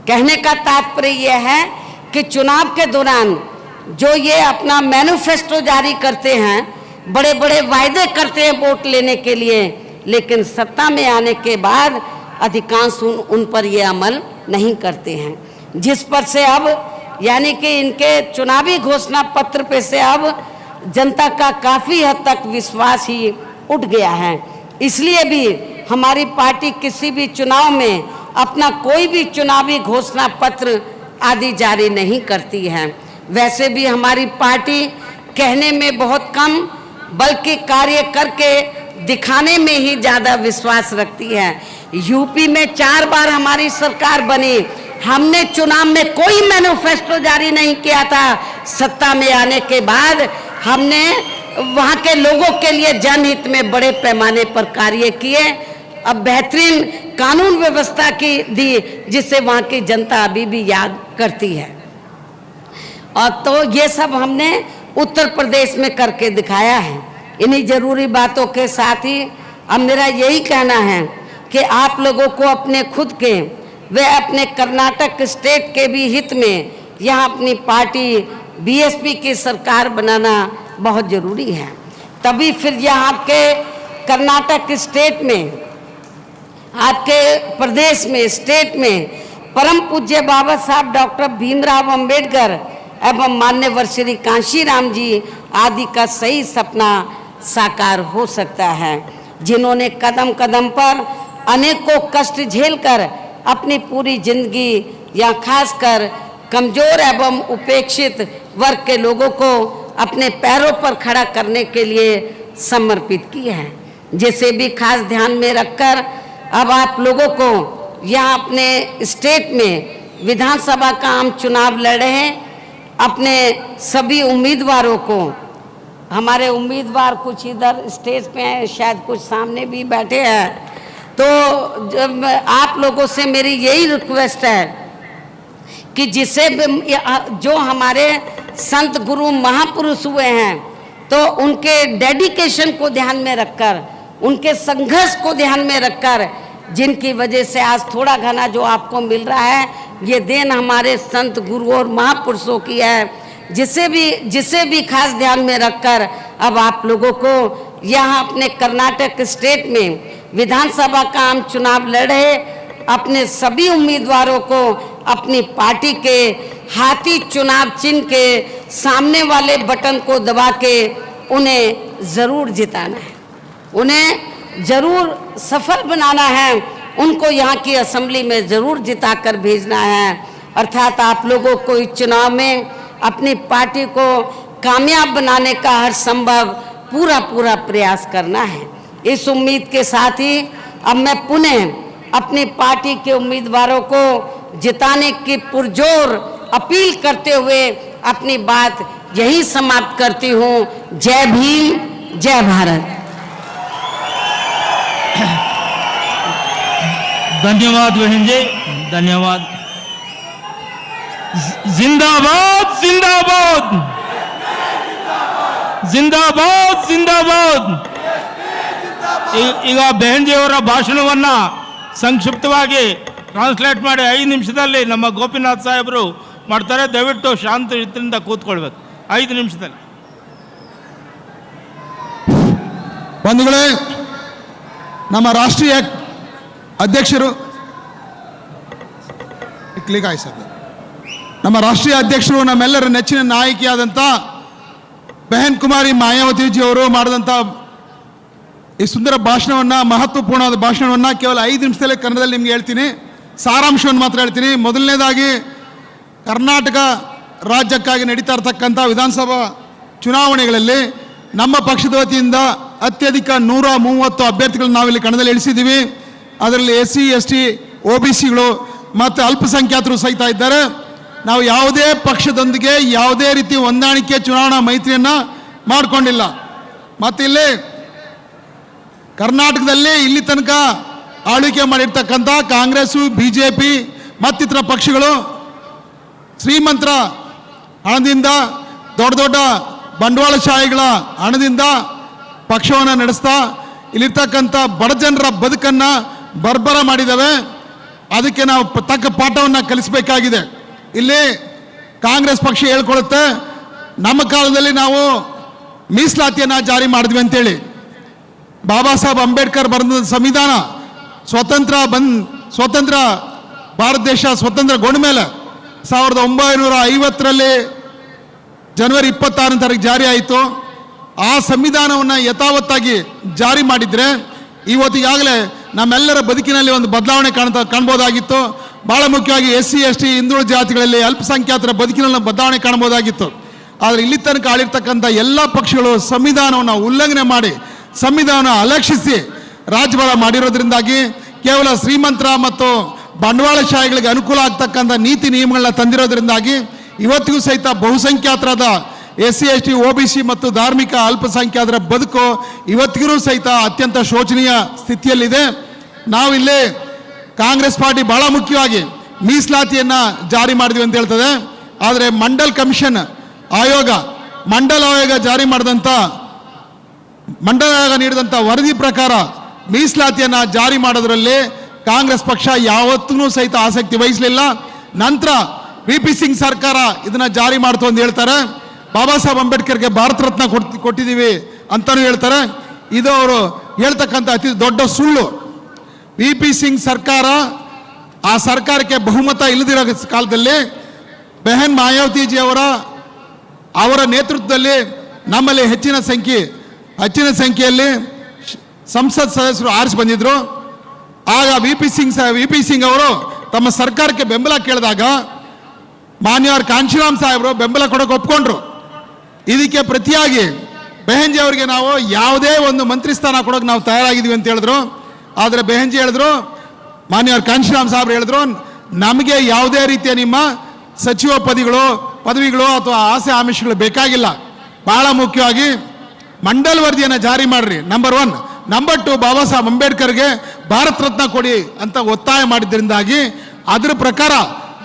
कहने का तात्पर्य यह है कि चुनाव के दौरान जो ये अपना मैनिफेस्टो जारी करते हैं, बड़े बड़े वायदे करते हैं वोट लेने के लिए, लेकिन सत्ता में आने के बाद अधिकांश उन पर ये अमल नहीं करते हैं, जिस पर से अब यानी कि इनके चुनावी घोषणा पत्र पे से अब जनता का काफ़ी हद तक विश्वास ही उठ गया है। इसलिए भी हमारी पार्टी किसी भी चुनाव में अपना कोई भी चुनावी घोषणा पत्र आदि जारी नहीं करती है। वैसे भी हमारी पार्टी कहने में बहुत कम बल्कि कार्य करके दिखाने में ही ज़्यादा विश्वास रखती है। यूपी में 4 बार हमारी सरकार बनी, हमने चुनाव में कोई मैनिफेस्टो जारी नहीं किया था। सत्ता में आने के बाद हमने वहाँ के लोगों के लिए जनहित में बड़े पैमाने पर कार्य किए। अब बेहतरीन कानून व्यवस्था की दी जिससे वहाँ की जनता अभी भी याद करती है। और तो ये सब हमने उत्तर प्रदेश में करके दिखाया है। इन्हीं जरूरी बातों के साथ ही अब मेरा यही कहना है कि आप लोगों को अपने खुद के व अपने कर्नाटक स्टेट के भी हित में यहाँ अपनी पार्टी बीएसपी की सरकार बनाना बहुत ज़रूरी है। तभी फिर यहाँ के कर्नाटक स्टेट में, आपके प्रदेश में, स्टेट में परम पूज्य बाबा साहब डॉक्टर भीमराव अंबेडकर एवं मान्यवर श्री कांशीराम जी आदि का सही सपना साकार हो सकता है, जिन्होंने कदम कदम पर अनेकों कष्ट झेलकर अपनी पूरी जिंदगी या खासकर कमजोर एवं उपेक्षित वर्ग के लोगों को अपने पैरों पर खड़ा करने के लिए समर्पित किए हैं। जिसे भी खास ध्यान में रखकर अब आप लोगों को यहाँ अपने स्टेट में विधानसभा का आम चुनाव लड़ रहे हैं। अपने सभी उम्मीदवारों को, हमारे उम्मीदवार कुछ इधर स्टेज पे हैं, शायद कुछ सामने भी बैठे हैं, तो जब आप लोगों से मेरी यही रिक्वेस्ट है कि जिसे जो हमारे संत गुरु महापुरुष हुए हैं तो उनके डेडिकेशन को ध्यान में रखकर, उनके संघर्ष को ध्यान में रखकर, जिनकी वजह से आज थोड़ा घना जो आपको मिल रहा है ये देन हमारे संत गुरु और महापुरुषों की है। जिसे भी खास ध्यान में रखकर अब आप लोगों को यहाँ अपने कर्नाटक स्टेट में विधानसभा का आम चुनाव लड़े अपने सभी उम्मीदवारों को अपनी पार्टी के हाथी चुनाव चिन्ह के सामने वाले बटन को दबा के उन्हें ज़रूर जिताना है, उन्हें ज़रूर सफल बनाना है, उनको यहाँ की असेंबली में ज़रूर जिताकर भेजना है। अर्थात आप लोगों को इस चुनाव में अपनी पार्टी को कामयाब बनाने का हर संभव पूरा प्रयास करना है। इस उम्मीद के साथ ही अब मैं पुनः अपनी पार्टी के उम्मीदवारों को जिताने की पुरजोर अपील करते हुए अपनी बात यही समाप्त करती हूँ। जय भीम, जय भारत। धन्यवाद बहन जी, धन्यवाद। जिंदाबाद जिंदाबाद जिंदाबाद जिंदाबाद। ಈಗ ಬೆಹಂಜಿಯವರ ಭಾಷಣವನ್ನ ಸಂಕ್ಷಿಪ್ತವಾಗಿ ಟ್ರಾನ್ಸ್ಲೇಟ್ ಮಾಡಿ 5 ನಿಮಿಷದಲ್ಲಿ ನಮ್ಮ ಗೋಪಿನಾಥ್ ಸಾಹೇಬರು ಮಾಡ್ತಾರೆ. ದಯವಿಟ್ಟು ಶಾಂತ ರೀತಿಯಿಂದ ಕೂತ್ಕೊಳ್ಬೇಕು 5 ನಿಮಿಷದಲ್ಲಿ. ಬಂಧುಗಳೇ, ನಮ್ಮ ರಾಷ್ಟ್ರೀಯ ಅಧ್ಯಕ್ಷರು ನಮ್ಮ ರಾಷ್ಟ್ರೀಯ ಅಧ್ಯಕ್ಷರು ನಮ್ಮೆಲ್ಲರ ನೆಚ್ಚಿನ ನಾಯಕಿಯಾದಂಥ ಬೆಹನ್ ಕುಮಾರಿ ಮಾಯಾವತಿಜಿ ಅವರು ಮಾಡಿದಂಥ ಈ ಸುಂದರ ಭಾಷಣವನ್ನು, ಮಹತ್ವಪೂರ್ಣವಾದ ಭಾಷಣವನ್ನು ಕೇವಲ 5 ನಿಮಿಷದಲ್ಲೇ ಕನ್ನಡದಲ್ಲಿ ನಿಮಗೆ ಹೇಳ್ತೀನಿ. ಸಾರಾಂಶವನ್ನು ಮಾತ್ರ ಹೇಳ್ತೀನಿ. ಮೊದಲನೇದಾಗಿ, ಕರ್ನಾಟಕ ರಾಜ್ಯಕ್ಕಾಗಿ ನಡೀತಾ ಇರತಕ್ಕಂಥ ವಿಧಾನಸಭಾ ಚುನಾವಣೆಗಳಲ್ಲಿ ನಮ್ಮ ಪಕ್ಷದ ವತಿಯಿಂದ ಅತ್ಯಧಿಕ 130 ಅಭ್ಯರ್ಥಿಗಳನ್ನು ನಾವಿಲ್ಲಿ ಕಣದಲ್ಲಿ ಇಳಿಸಿದ್ದೀವಿ. ಅದರಲ್ಲಿ SC ST OBCಗಳು ಮತ್ತು ಅಲ್ಪಸಂಖ್ಯಾತರು ಸಹಿತ ಇದ್ದಾರೆ. ನಾವು ಯಾವುದೇ ಪಕ್ಷದೊಂದಿಗೆ ಯಾವುದೇ ರೀತಿ ಹೊಂದಾಣಿಕೆ ಚುನಾವಣಾ ಮೈತ್ರಿಯನ್ನು ಮಾಡಿಕೊಂಡಿಲ್ಲ. ಮತ್ತು ಇಲ್ಲಿ ಕರ್ನಾಟಕದಲ್ಲಿ ಇಲ್ಲಿ ತನಕ ಆಳ್ವಿಕೆ ಮಾಡಿರ್ತಕ್ಕಂಥ ಕಾಂಗ್ರೆಸ್ಸು, BJP ಮತ್ತಿತರ ಪಕ್ಷಗಳು ಶ್ರೀಮಂತರ ಹಣದಿಂದ, ದೊಡ್ಡ ದೊಡ್ಡ ಬಂಡವಾಳಶಾಹಿಗಳ ಹಣದಿಂದ ಪಕ್ಷವನ್ನು ನಡೆಸ್ತಾ ಇಲ್ಲಿರ್ತಕ್ಕಂಥ ಬಡ ಜನರ ಬದುಕನ್ನು ಬರ್ಬರ ಮಾಡಿದ್ದಾವೆ. ಅದಕ್ಕೆ ನಾವು ತಕ್ಕ ಪಾಠವನ್ನು ಕಲಿಸಬೇಕಾಗಿದೆ. ಇಲ್ಲಿ ಕಾಂಗ್ರೆಸ್ ಪಕ್ಷ ಹೇಳ್ಕೊಳ್ಳುತ್ತೆ, ನಮ್ಮ ಕಾಲದಲ್ಲಿ ನಾವು ಮೀಸಲಾತಿಯನ್ನು ಜಾರಿ ಮಾಡಿದ್ವಿ ಅಂತೇಳಿ. ಬಾಬಾ ಸಾಹೇಬ್ ಅಂಬೇಡ್ಕರ್ ಬರೆದ ಸಂವಿಧಾನ ಸ್ವತಂತ್ರ ಭಾರತ ದೇಶ ಸ್ವತಂತ್ರಗೊಂಡ ಮೇಲೆ 1950ರಲ್ಲಿ ಜನವರಿ 26ನೇ ತಾರೀಕು ಜಾರಿ ಆಯಿತು. ಆ ಸಂವಿಧಾನವನ್ನು ಯಥಾವತ್ತಾಗಿ ಜಾರಿ ಮಾಡಿದರೆ ಇವತ್ತಿಗಾಗಲೇ ನಮ್ಮೆಲ್ಲರ ಬದುಕಿನಲ್ಲಿ ಒಂದು ಬದಲಾವಣೆ ಕಾಣ್ಬೋದಾಗಿತ್ತು. ಭಾಳ ಮುಖ್ಯವಾಗಿ SC ST ಹಿಂದುಳಿದ ಜಾತಿಗಳಲ್ಲಿ ಅಲ್ಪಸಂಖ್ಯಾತರ ಬದುಕಿನಲ್ಲಿ ಬದಲಾವಣೆ ಕಾಣ್ಬೋದಾಗಿತ್ತು. ಆದರೆ ಇಲ್ಲಿ ತನಕ ಆಳಿರ್ತಕ್ಕಂಥ ಎಲ್ಲ ಪಕ್ಷಗಳು ಸಂವಿಧಾನವನ್ನು ಉಲ್ಲಂಘನೆ ಮಾಡಿ, ಸಂವಿಧಾನ ಅಲಕ್ಷಿಸಿ ರಾಜ್ಯಭಾರ ಮಾಡಿರೋದ್ರಿಂದಾಗಿ ಕೇವಲ ಶ್ರೀಮಂತರ ಮತ್ತು ಬಂಡವಾಳಶಾಹಿಗಳಿಗೆ ಅನುಕೂಲ ಆಗ್ತಕ್ಕಂಥ ನೀತಿ ನಿಯಮಗಳನ್ನ ತಂದಿರೋದ್ರಿಂದಾಗಿ ಇವತ್ತಿಗೂ ಸಹಿತ ಬಹುಸಂಖ್ಯಾತರಾದ SC ST OBC ಮತ್ತು ಧಾರ್ಮಿಕ ಅಲ್ಪಸಂಖ್ಯಾತರ ಬದುಕು ಇವತ್ತಿಗೂ ಸಹಿತ ಅತ್ಯಂತ ಶೋಚನೀಯ ಸ್ಥಿತಿಯಲ್ಲಿದೆ. ನಾವಿಲ್ಲಿ ಕಾಂಗ್ರೆಸ್ ಪಾರ್ಟಿ ಬಹಳ ಮುಖ್ಯವಾಗಿ ಮೀಸಲಾತಿಯನ್ನು ಜಾರಿ ಮಾಡಿದ್ವಿ ಅಂತ ಹೇಳ್ತದೆ. ಆದರೆ ಮಂಡಲ್ ಆಯೋಗ ಜಾರಿ ಮಾಡಿದಂಥ ಮಂಡಲ ಆಯೋಗ ನೀಡಿದಂಥ ವರದಿ ಪ್ರಕಾರ ಮೀಸಲಾತಿಯನ್ನು ಜಾರಿ ಮಾಡೋದ್ರಲ್ಲಿ ಕಾಂಗ್ರೆಸ್ ಪಕ್ಷ ಯಾವತ್ತೂ ಸಹಿತ ಆಸಕ್ತಿ ವಹಿಸಲಿಲ್ಲ. ನಂತರ VP ಸಿಂಗ್ ಸರ್ಕಾರ ಇದನ್ನ ಜಾರಿ ಮಾಡ್ತು ಅಂತ ಹೇಳ್ತಾರೆ. ಬಾಬಾ ಸಾಹೇಬ್ ಅಂಬೇಡ್ಕರ್ಗೆ ಭಾರತ ರತ್ನ ಕೊಟ್ಟಿದ್ದೀವಿ ಅಂತಲೂ ಹೇಳ್ತಾರೆ. ಇದು ಅವರು ಹೇಳ್ತಕ್ಕಂಥ ಅತಿ ದೊಡ್ಡ ಸುಳ್ಳು. VP ಸಿಂಗ್ ಸರ್ಕಾರ, ಆ ಸರ್ಕಾರಕ್ಕೆ ಬಹುಮತ ಇಲ್ಲದಿರೋ ಕಾಲದಲ್ಲಿ ಬೆಹನ್ ಮಾಯಾವತಿಜಿ ಅವರ ನೇತೃತ್ವದಲ್ಲಿ ನಮ್ಮಲ್ಲಿ ಹೆಚ್ಚಿನ ಸಂಖ್ಯೆಯಲ್ಲಿ ಸಂಸತ್ ಸದಸ್ಯರು ಆರಿಸಿ ಬಂದಿದ್ರು. ಆಗ VP ಸಿಂಗ್ ಅವರು ತಮ್ಮ ಸರ್ಕಾರಕ್ಕೆ ಬೆಂಬಲ ಕೇಳಿದಾಗ ಮಾನ್ಯವರು ಕಾಂಶಿರಾಮ್ ಸಾಹೇಬರು ಬೆಂಬಲ ಕೊಡೋಕೆ ಒಪ್ಕೊಂಡ್ರು. ಇದಕ್ಕೆ ಪ್ರತಿಯಾಗಿ ಬೆಹನ್ಜಿ ಅವರಿಗೆ ನಾವು ಯಾವುದೇ ಒಂದು ಮಂತ್ರಿ ಸ್ಥಾನ ಕೊಡೋಕೆ ನಾವು ತಯಾರಾಗಿದ್ದೀವಿ ಅಂತ ಹೇಳಿದ್ರು. ಆದರೆ ಬೆಹನ್ಜಿ ಹೇಳಿದ್ರು, ಮಾನ್ಯವರು ಕಾಂಶಿರಾಮ್ ಸಾಹೇಬರು ಹೇಳಿದ್ರು, ನಮಗೆ ಯಾವುದೇ ರೀತಿಯ ನಿಮ್ಮ ಸಚಿವ ಪದವಿಗಳು ಅಥವಾ ಆಸೆ ಆಮಿಷಗಳು ಬೇಕಾಗಿಲ್ಲ. ಬಹಳ ಮುಖ್ಯವಾಗಿ ಮಂಡಲ್ ವರದಿಯನ್ನು ಜಾರಿ ಮಾಡ್ರಿ, ನಂಬರ್ 1. ನಂಬರ್ 2, ಬಾಬಾ ಸಾಹೇಬ್ ಅಂಬೇಡ್ಕರ್ಗೆ ಭಾರತ ರತ್ನ ಕೊಡಿ ಅಂತ ಒತ್ತಾಯ ಮಾಡಿದ್ರಿಂದಾಗಿ ಅದರ ಪ್ರಕಾರ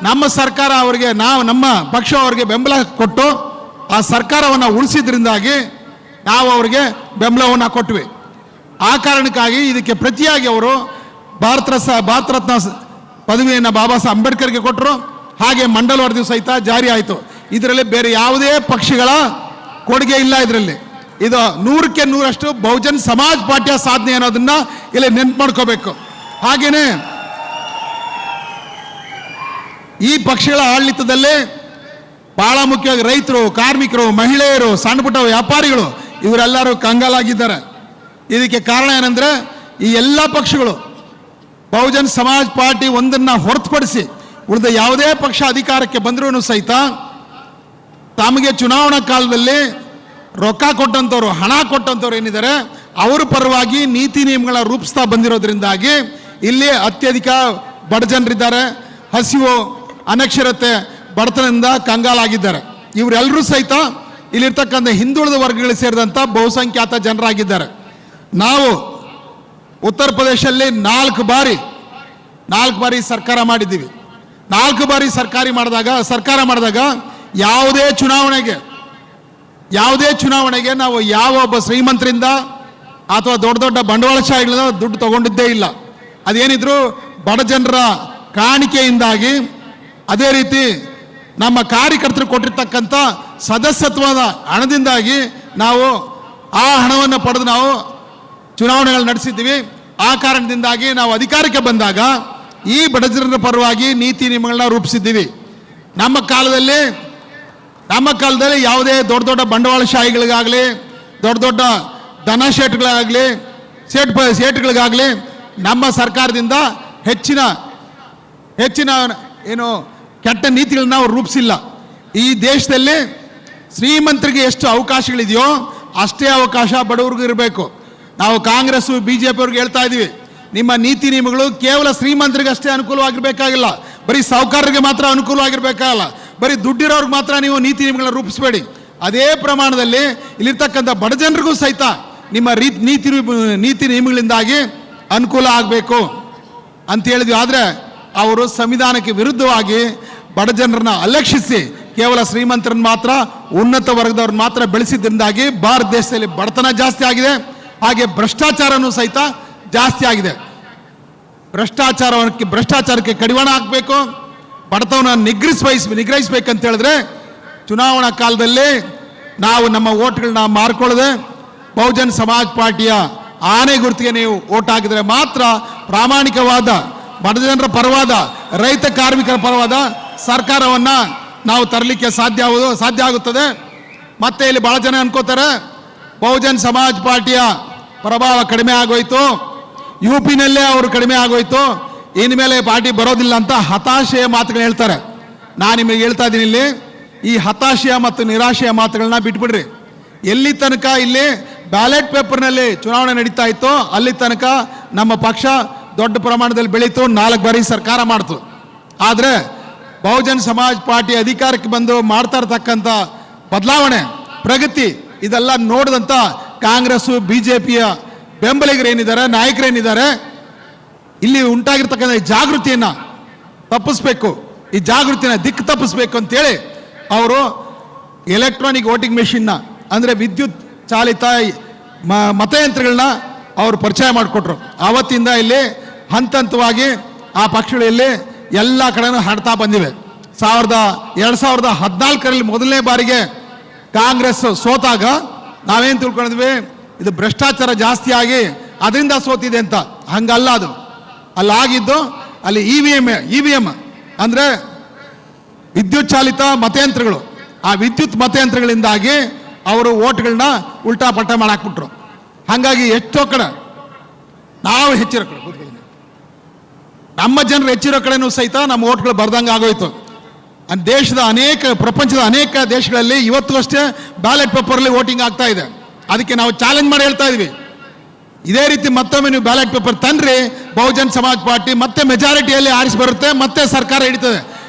ನಮ್ಮ ಸರ್ಕಾರ ಅವರಿಗೆ ನಮ್ಮ ಪಕ್ಷ ಅವರಿಗೆ ಬೆಂಬಲ ಕೊಟ್ಟು ಆ ಸರ್ಕಾರವನ್ನು ಉಳಿಸಿದ್ರಿಂದಾಗಿ ನಾವು ಅವರಿಗೆ ಬೆಂಬಲವನ್ನು ಕೊಟ್ವಿ. ಆ ಕಾರಣಕ್ಕಾಗಿ ಇದಕ್ಕೆ ಪ್ರತಿಯಾಗಿ ಅವರು ಭಾರತ ರತ್ನ ಪದವಿಯನ್ನು ಬಾಬಾ ಸಾಹೇಬ್ ಅಂಬೇಡ್ಕರ್ಗೆ ಕೊಟ್ಟರು. ಹಾಗೆ ಮಂಡಲ್ ವರದಿ ಸಹಿತ ಜಾರಿ ಆಯಿತು. ಇದರಲ್ಲಿ ಬೇರೆ ಯಾವುದೇ ಪಕ್ಷಗಳ ಕೊಡುಗೆ ಇಲ್ಲ. ಇದರಲ್ಲಿ ಇದು 100ಕ್ಕೆ 100ರಷ್ಟು ಬಹುಜನ್ ಸಮಾಜ್ ಪಾರ್ಟಿಯ ಸಾಧನೆ ಅನ್ನೋದನ್ನ ಇಲ್ಲಿ ನೆನ್ಪು ಮಾಡ್ಕೋಬೇಕು. ಹಾಗೇನೆ ಈ ಪಕ್ಷಗಳ ಆಡಳಿತದಲ್ಲಿ ಬಹಳ ಮುಖ್ಯವಾಗಿ ರೈತರು, ಕಾರ್ಮಿಕರು, ಮಹಿಳೆಯರು, ಸಣ್ಣ ಪುಟ್ಟ ವ್ಯಾಪಾರಿಗಳು ಇವರೆಲ್ಲರೂ ಕಂಗಾಲಾಗಿದ್ದಾರೆ. ಇದಕ್ಕೆ ಕಾರಣ ಏನಂದ್ರೆ ಈ ಎಲ್ಲ ಪಕ್ಷಗಳು ಬಹುಜನ್ ಸಮಾಜ್ ಪಾರ್ಟಿ ಒಂದನ್ನು ಹೊರತುಪಡಿಸಿ ಉಳಿದ ಯಾವುದೇ ಪಕ್ಷ ಅಧಿಕಾರಕ್ಕೆ ಬಂದರೂ ಸಹಿತ ತಮಗೆ ಚುನಾವಣಾ ಕಾಲದಲ್ಲಿ ರೊಕ್ಕ ಕೊಟ್ಟಂಥವ್ರು, ಹಣ ಕೊಟ್ಟಂಥವ್ರು ಏನಿದ್ದಾರೆ ಅವರ ಪರವಾಗಿ ನೀತಿ ನಿಯಮಗಳ ರೂಪಿಸ್ತಾ ಬಂದಿರೋದ್ರಿಂದಾಗಿ ಇಲ್ಲಿ ಅತ್ಯಧಿಕ ಬಡ ಜನರಿದ್ದಾರೆ. ಹಸಿವು, ಅನಕ್ಷರತೆ, ಬಡತನದಿಂದ ಕಂಗಾಲಾಗಿದ್ದಾರೆ. ಇವರೆಲ್ಲರೂ ಸಹಿತ ಇಲ್ಲಿರ್ತಕ್ಕಂಥ ಹಿಂದುಳಿದ ವರ್ಗಗಳಿಗೆ ಸೇರಿದಂಥ ಬಹುಸಂಖ್ಯಾತ ಜನರಾಗಿದ್ದಾರೆ. ನಾವು ಉತ್ತರ ಪ್ರದೇಶದಲ್ಲಿ 4 ಬಾರಿ ಸರ್ಕಾರ ಮಾಡಿದ್ದೀವಿ. 4 ಬಾರಿ ಸರ್ಕಾರ ಮಾಡಿದಾಗ ಯಾವುದೇ ಚುನಾವಣೆಗೆ ನಾವು ಯಾವ ಒಬ್ಬ ಶ್ರೀಮಂತರಿಂದ ಅಥವಾ ದೊಡ್ಡ ಬಂಡವಾಳಶಾಹಿಗಳಿಂದ ದುಡ್ಡು ತಗೊಂಡಿದ್ದೇ ಇಲ್ಲ. ಅದೇನಿದ್ರು ಬಡ ಜನರ ಕಾಣಿಕೆಯಿಂದಾಗಿ, ಅದೇ ರೀತಿ ನಮ್ಮ ಕಾರ್ಯಕರ್ತರು ಕೊಟ್ಟಿರ್ತಕ್ಕಂಥ ಸದಸ್ಯತ್ವದ ಹಣದಿಂದಾಗಿ ನಾವು ಆ ಹಣವನ್ನು ಪಡೆದು ನಾವು ಚುನಾವಣೆಗಳು ನಡೆಸಿದ್ದೀವಿ. ಆ ಕಾರಣದಿಂದಾಗಿ ನಾವು ಅಧಿಕಾರಕ್ಕೆ ಬಂದಾಗ ಈ ಬಡಜನರ ಪರವಾಗಿ ನೀತಿ ನಿಯಮಗಳನ್ನ ರೂಪಿಸಿದ್ದೀವಿ. ನಮ್ಮ ಕಾಲದಲ್ಲಿ ಯಾವುದೇ ದೊಡ್ಡ ಬಂಡವಾಳಶಾಹಿಗಳಿಗಾಗಲಿ, ದೊಡ್ಡ ಧನ ಸೇಟ್ಗಳಿಗಾಗಲಿ ನಮ್ಮ ಸರ್ಕಾರದಿಂದ ಹೆಚ್ಚಿನ ಏನು ಕೆಟ್ಟ ನೀತಿಗಳನ್ನ ನಾವು ರೂಪಿಸಿಲ್ಲ. ಈ ದೇಶದಲ್ಲಿ ಶ್ರೀಮಂತರಿಗೆ ಎಷ್ಟು ಅವಕಾಶಗಳಿದೆಯೋ ಅಷ್ಟೇ ಅವಕಾಶ ಬಡವರಿಗೂ ಇರಬೇಕು. ನಾವು ಕಾಂಗ್ರೆಸ್ BJP ಅವ್ರಿಗೆ ಹೇಳ್ತಾ ಇದ್ದೀವಿ, ನಿಮ್ಮ ನೀತಿ ನಿಯಮಗಳು ಕೇವಲ ಶ್ರೀಮಂತರಿಗೆ ಅಷ್ಟೇ ಅನುಕೂಲವಾಗಿರಬೇಕಾಗಿಲ್ಲ, ಬರೀ ಸಾಹುಕಾರರಿಗೆ ಮಾತ್ರ ಅನುಕೂಲವಾಗಿರಬೇಕಾಗಲ್ಲ, ಬರೀ ದುಡ್ಡಿರೋರ್ಗೆ ಮಾತ್ರ ನೀವು ನೀತಿ ನಿಯಮಗಳನ್ನ ರೂಪಿಸಬೇಡಿ. ಅದೇ ಪ್ರಮಾಣದಲ್ಲಿ ಇಲ್ಲಿರ್ತಕ್ಕಂಥ ಬಡ ಜನರಿಗೂ ಸಹಿತ ನಿಮ್ಮ ನೀತಿ ನಿಯಮಗಳಿಂದಾಗಿ ಅನುಕೂಲ ಆಗಬೇಕು ಅಂತ ಹೇಳಿದ್ವಿ. ಆದರೆ ಅವರು ಸಂವಿಧಾನಕ್ಕೆ ವಿರುದ್ಧವಾಗಿ ಬಡ ಜನರನ್ನ ಅಲಕ್ಷಿಸಿ ಕೇವಲ ಶ್ರೀಮಂತರನ್ನ ಮಾತ್ರ, ಉನ್ನತ ವರ್ಗದವ್ರನ್ನ ಮಾತ್ರ ಬೆಳೆಸಿದ್ರಿಂದಾಗಿ ಭಾರತ ದೇಶದಲ್ಲಿ ಬಡತನ ಜಾಸ್ತಿ ಆಗಿದೆ. ಹಾಗೆ ಭ್ರಷ್ಟಾಚಾರನೂ ಸಹಿತ ಜಾಸ್ತಿ ಆಗಿದೆ. ಭ್ರಷ್ಟಾಚಾರಕ್ಕೆ ಕಡಿವಾಣ ಹಾಕಬೇಕು, ಬಡತನವನ್ನು ನಿಗ್ರಹಿಸಬೇಕಂತ ಹೇಳಿದ್ರೆ ಚುನಾವಣಾ ಕಾಲದಲ್ಲಿ ನಾವು ನಮ್ಮ ಓಟ್ಗಳನ್ನ ಮಾರ್ಕೊಳ್ಳದೆ ಬಹುಜನ್ ಸಮಾಜ್ ಪಾರ್ಟಿಯ ಆನೆ ಗುರುತಿಗೆ ನೀವು ಓಟ್ ಹಾಕಿದರೆ ಮಾತ್ರ ಪ್ರಾಮಾಣಿಕವಾದ ಬಡಜನರ ಪರವಾದ, ರೈತ ಕಾರ್ಮಿಕರ ಪರವಾದ ಸರ್ಕಾರವನ್ನು ನಾವು ತರಲಿಕ್ಕೆ ಸಾಧ್ಯ ಆಗುತ್ತದೆ. ಮತ್ತೆ ಇಲ್ಲಿ ಬಹಳ ಜನ ಅನ್ಕೋತಾರೆ ಬಹುಜನ್ ಸಮಾಜ್ ಪಾರ್ಟಿಯ ಪ್ರಭಾವ ಕಡಿಮೆ ಆಗೋಯ್ತು, UPನಲ್ಲೇ ಅವರು ಕಡಿಮೆ ಆಗೋಯ್ತು, ಇನ್ಮೇಲೆ ಪಾರ್ಟಿ ಬರೋದಿಲ್ಲ ಅಂತ ಹತಾಶೆಯ ಮಾತುಗಳು ಹೇಳ್ತಾರೆ. ನಾನು ನಿಮಗೆ ಹೇಳ್ತಾ ಇದ್ದೀನಿ, ಇಲ್ಲಿ ಈ ಹತಾಶೆಯ ಮತ್ತು ನಿರಾಶೆಯ ಮಾತುಗಳನ್ನ ಬಿಟ್ಬಿಡ್ರಿ. ಎಲ್ಲಿ ತನಕ ಇಲ್ಲಿ ಬ್ಯಾಲೆಟ್ ಪೇಪರ್ನಲ್ಲಿ ಚುನಾವಣೆ ನಡೀತಾ ಇತ್ತೋ ಅಲ್ಲಿ ತನಕ ನಮ್ಮ ಪಕ್ಷ ದೊಡ್ಡ ಪ್ರಮಾಣದಲ್ಲಿ ಬೆಳೀತು, 4 ಬಾರಿ ಸರ್ಕಾರ ಮಾಡ್ತು. ಆದರೆ ಬಹುಜನ್ ಸಮಾಜ್ ಪಾರ್ಟಿ ಅಧಿಕಾರಕ್ಕೆ ಬಂದು ಮಾಡ್ತಾ ಇರ್ತಕ್ಕಂಥ ಬದಲಾವಣೆ, ಪ್ರಗತಿ ಇದೆಲ್ಲ ನೋಡಿದಂಥ ಕಾಂಗ್ರೆಸ್ಸು BJPಯ ಬೆಂಬಲಿಗರೇನಿದ್ದಾರೆ, ನಾಯಕರೇನಿದ್ದಾರೆ, ಇಲ್ಲಿ ಉಂಟಾಗಿರ್ತಕ್ಕಂಥ ಈ ಜಾಗೃತಿಯನ್ನು ತಪ್ಪಿಸ್ಬೇಕು, ಈ ಜಾಗೃತಿನ ದಿಕ್ಕು ತಪ್ಪಿಸ್ಬೇಕು ಅಂತೇಳಿ ಅವರು ಎಲೆಕ್ಟ್ರಾನಿಕ್ ವೋಟಿಂಗ್ ಮೆಷಿನ್ನ ಅಂದರೆ ವಿದ್ಯುತ್ ಚಾಲಿತ ಮತಯಂತ್ರಗಳನ್ನ ಅವರು ಪರಿಚಯ ಮಾಡಿಕೊಟ್ರು. ಆವತ್ತಿಂದ ಇಲ್ಲಿ ಹಂತ ಹಂತವಾಗಿ ಆ ಪಕ್ಷಗಳಲ್ಲಿ ಎಲ್ಲ ಕಡೆನೂ ಹರಡ್ತಾ ಬಂದಿವೆ. 2014ರಲ್ಲಿ ಮೊದಲನೇ ಬಾರಿಗೆ ಕಾಂಗ್ರೆಸ್ ಸೋತಾಗ ನಾವೇನು ತಿಳ್ಕೊಂಡಿದ್ವಿ, ಇದು ಭ್ರಷ್ಟಾಚಾರ ಜಾಸ್ತಿ ಆಗಿ ಅದರಿಂದ ಸೋತಿದೆ ಅಂತ. ಹಂಗಲ್ಲ, ಅದು ಅಲ್ಲಾಗಿದ್ದು ಅಲ್ಲಿ ಇ ವಿ ಎಮ್ ಅಂದರೆ ವಿದ್ಯುತ್ ಚಾಲಿತ ಮತಯಂತ್ರಗಳು, ಆ ವಿದ್ಯುತ್ ಮತಯಂತ್ರಗಳಿಂದಾಗಿ ಅವರು ಓಟ್ಗಳನ್ನ ಉಲ್ಟಾ ಪಲ್ಟಾ ಮಾಡಾಕ್ಬಿಟ್ರು. ಹಾಗಾಗಿ ಎಷ್ಟೋ ಕಡೆ ನಾವು ಹೆಚ್ಚಿರೋ ಕಡೆ ನಮ್ಮ ಜನರು ಹೆಚ್ಚಿರೋ ಕಡೆನೂ ಸಹಿತ ನಮ್ಮ ಓಟ್ಗಳು ಬರ್ದಂಗೆ ಆಗೋಯ್ತು. ದೇಶದ ಪ್ರಪಂಚದ ಅನೇಕ ದೇಶಗಳಲ್ಲಿ ಇವತ್ತು ಅಷ್ಟೇ ಬ್ಯಾಲೆಟ್ ಪೇಪರಲ್ಲಿ ವೋಟಿಂಗ್ ಆಗ್ತಾ ಇದೆ. ಅದಕ್ಕೆ ನಾವು ಚಾಲೆಂಜ್ ಮಾಡಿ ಹೇಳ್ತಾ ಇದ್ವಿ, ಇದೇ ರೀತಿ ಮತ್ತೊಮ್ಮೆ ನೀವು ಬ್ಯಾಲೆಟ್ ಪೇಪರ್ ತಂದ್ರಿ, ಬಹುಜನ್ ಸಮಾಜ್ ಪಾರ್ಟಿ ಮತ್ತೆ ಮೆಜಾರಿಟಿಯಲ್ಲಿ ಆರಿಸಿ ಬರುತ್ತೆ, ಮತ್ತೆ ಸರ್ಕಾರ ಹಿಡಿತದೆ.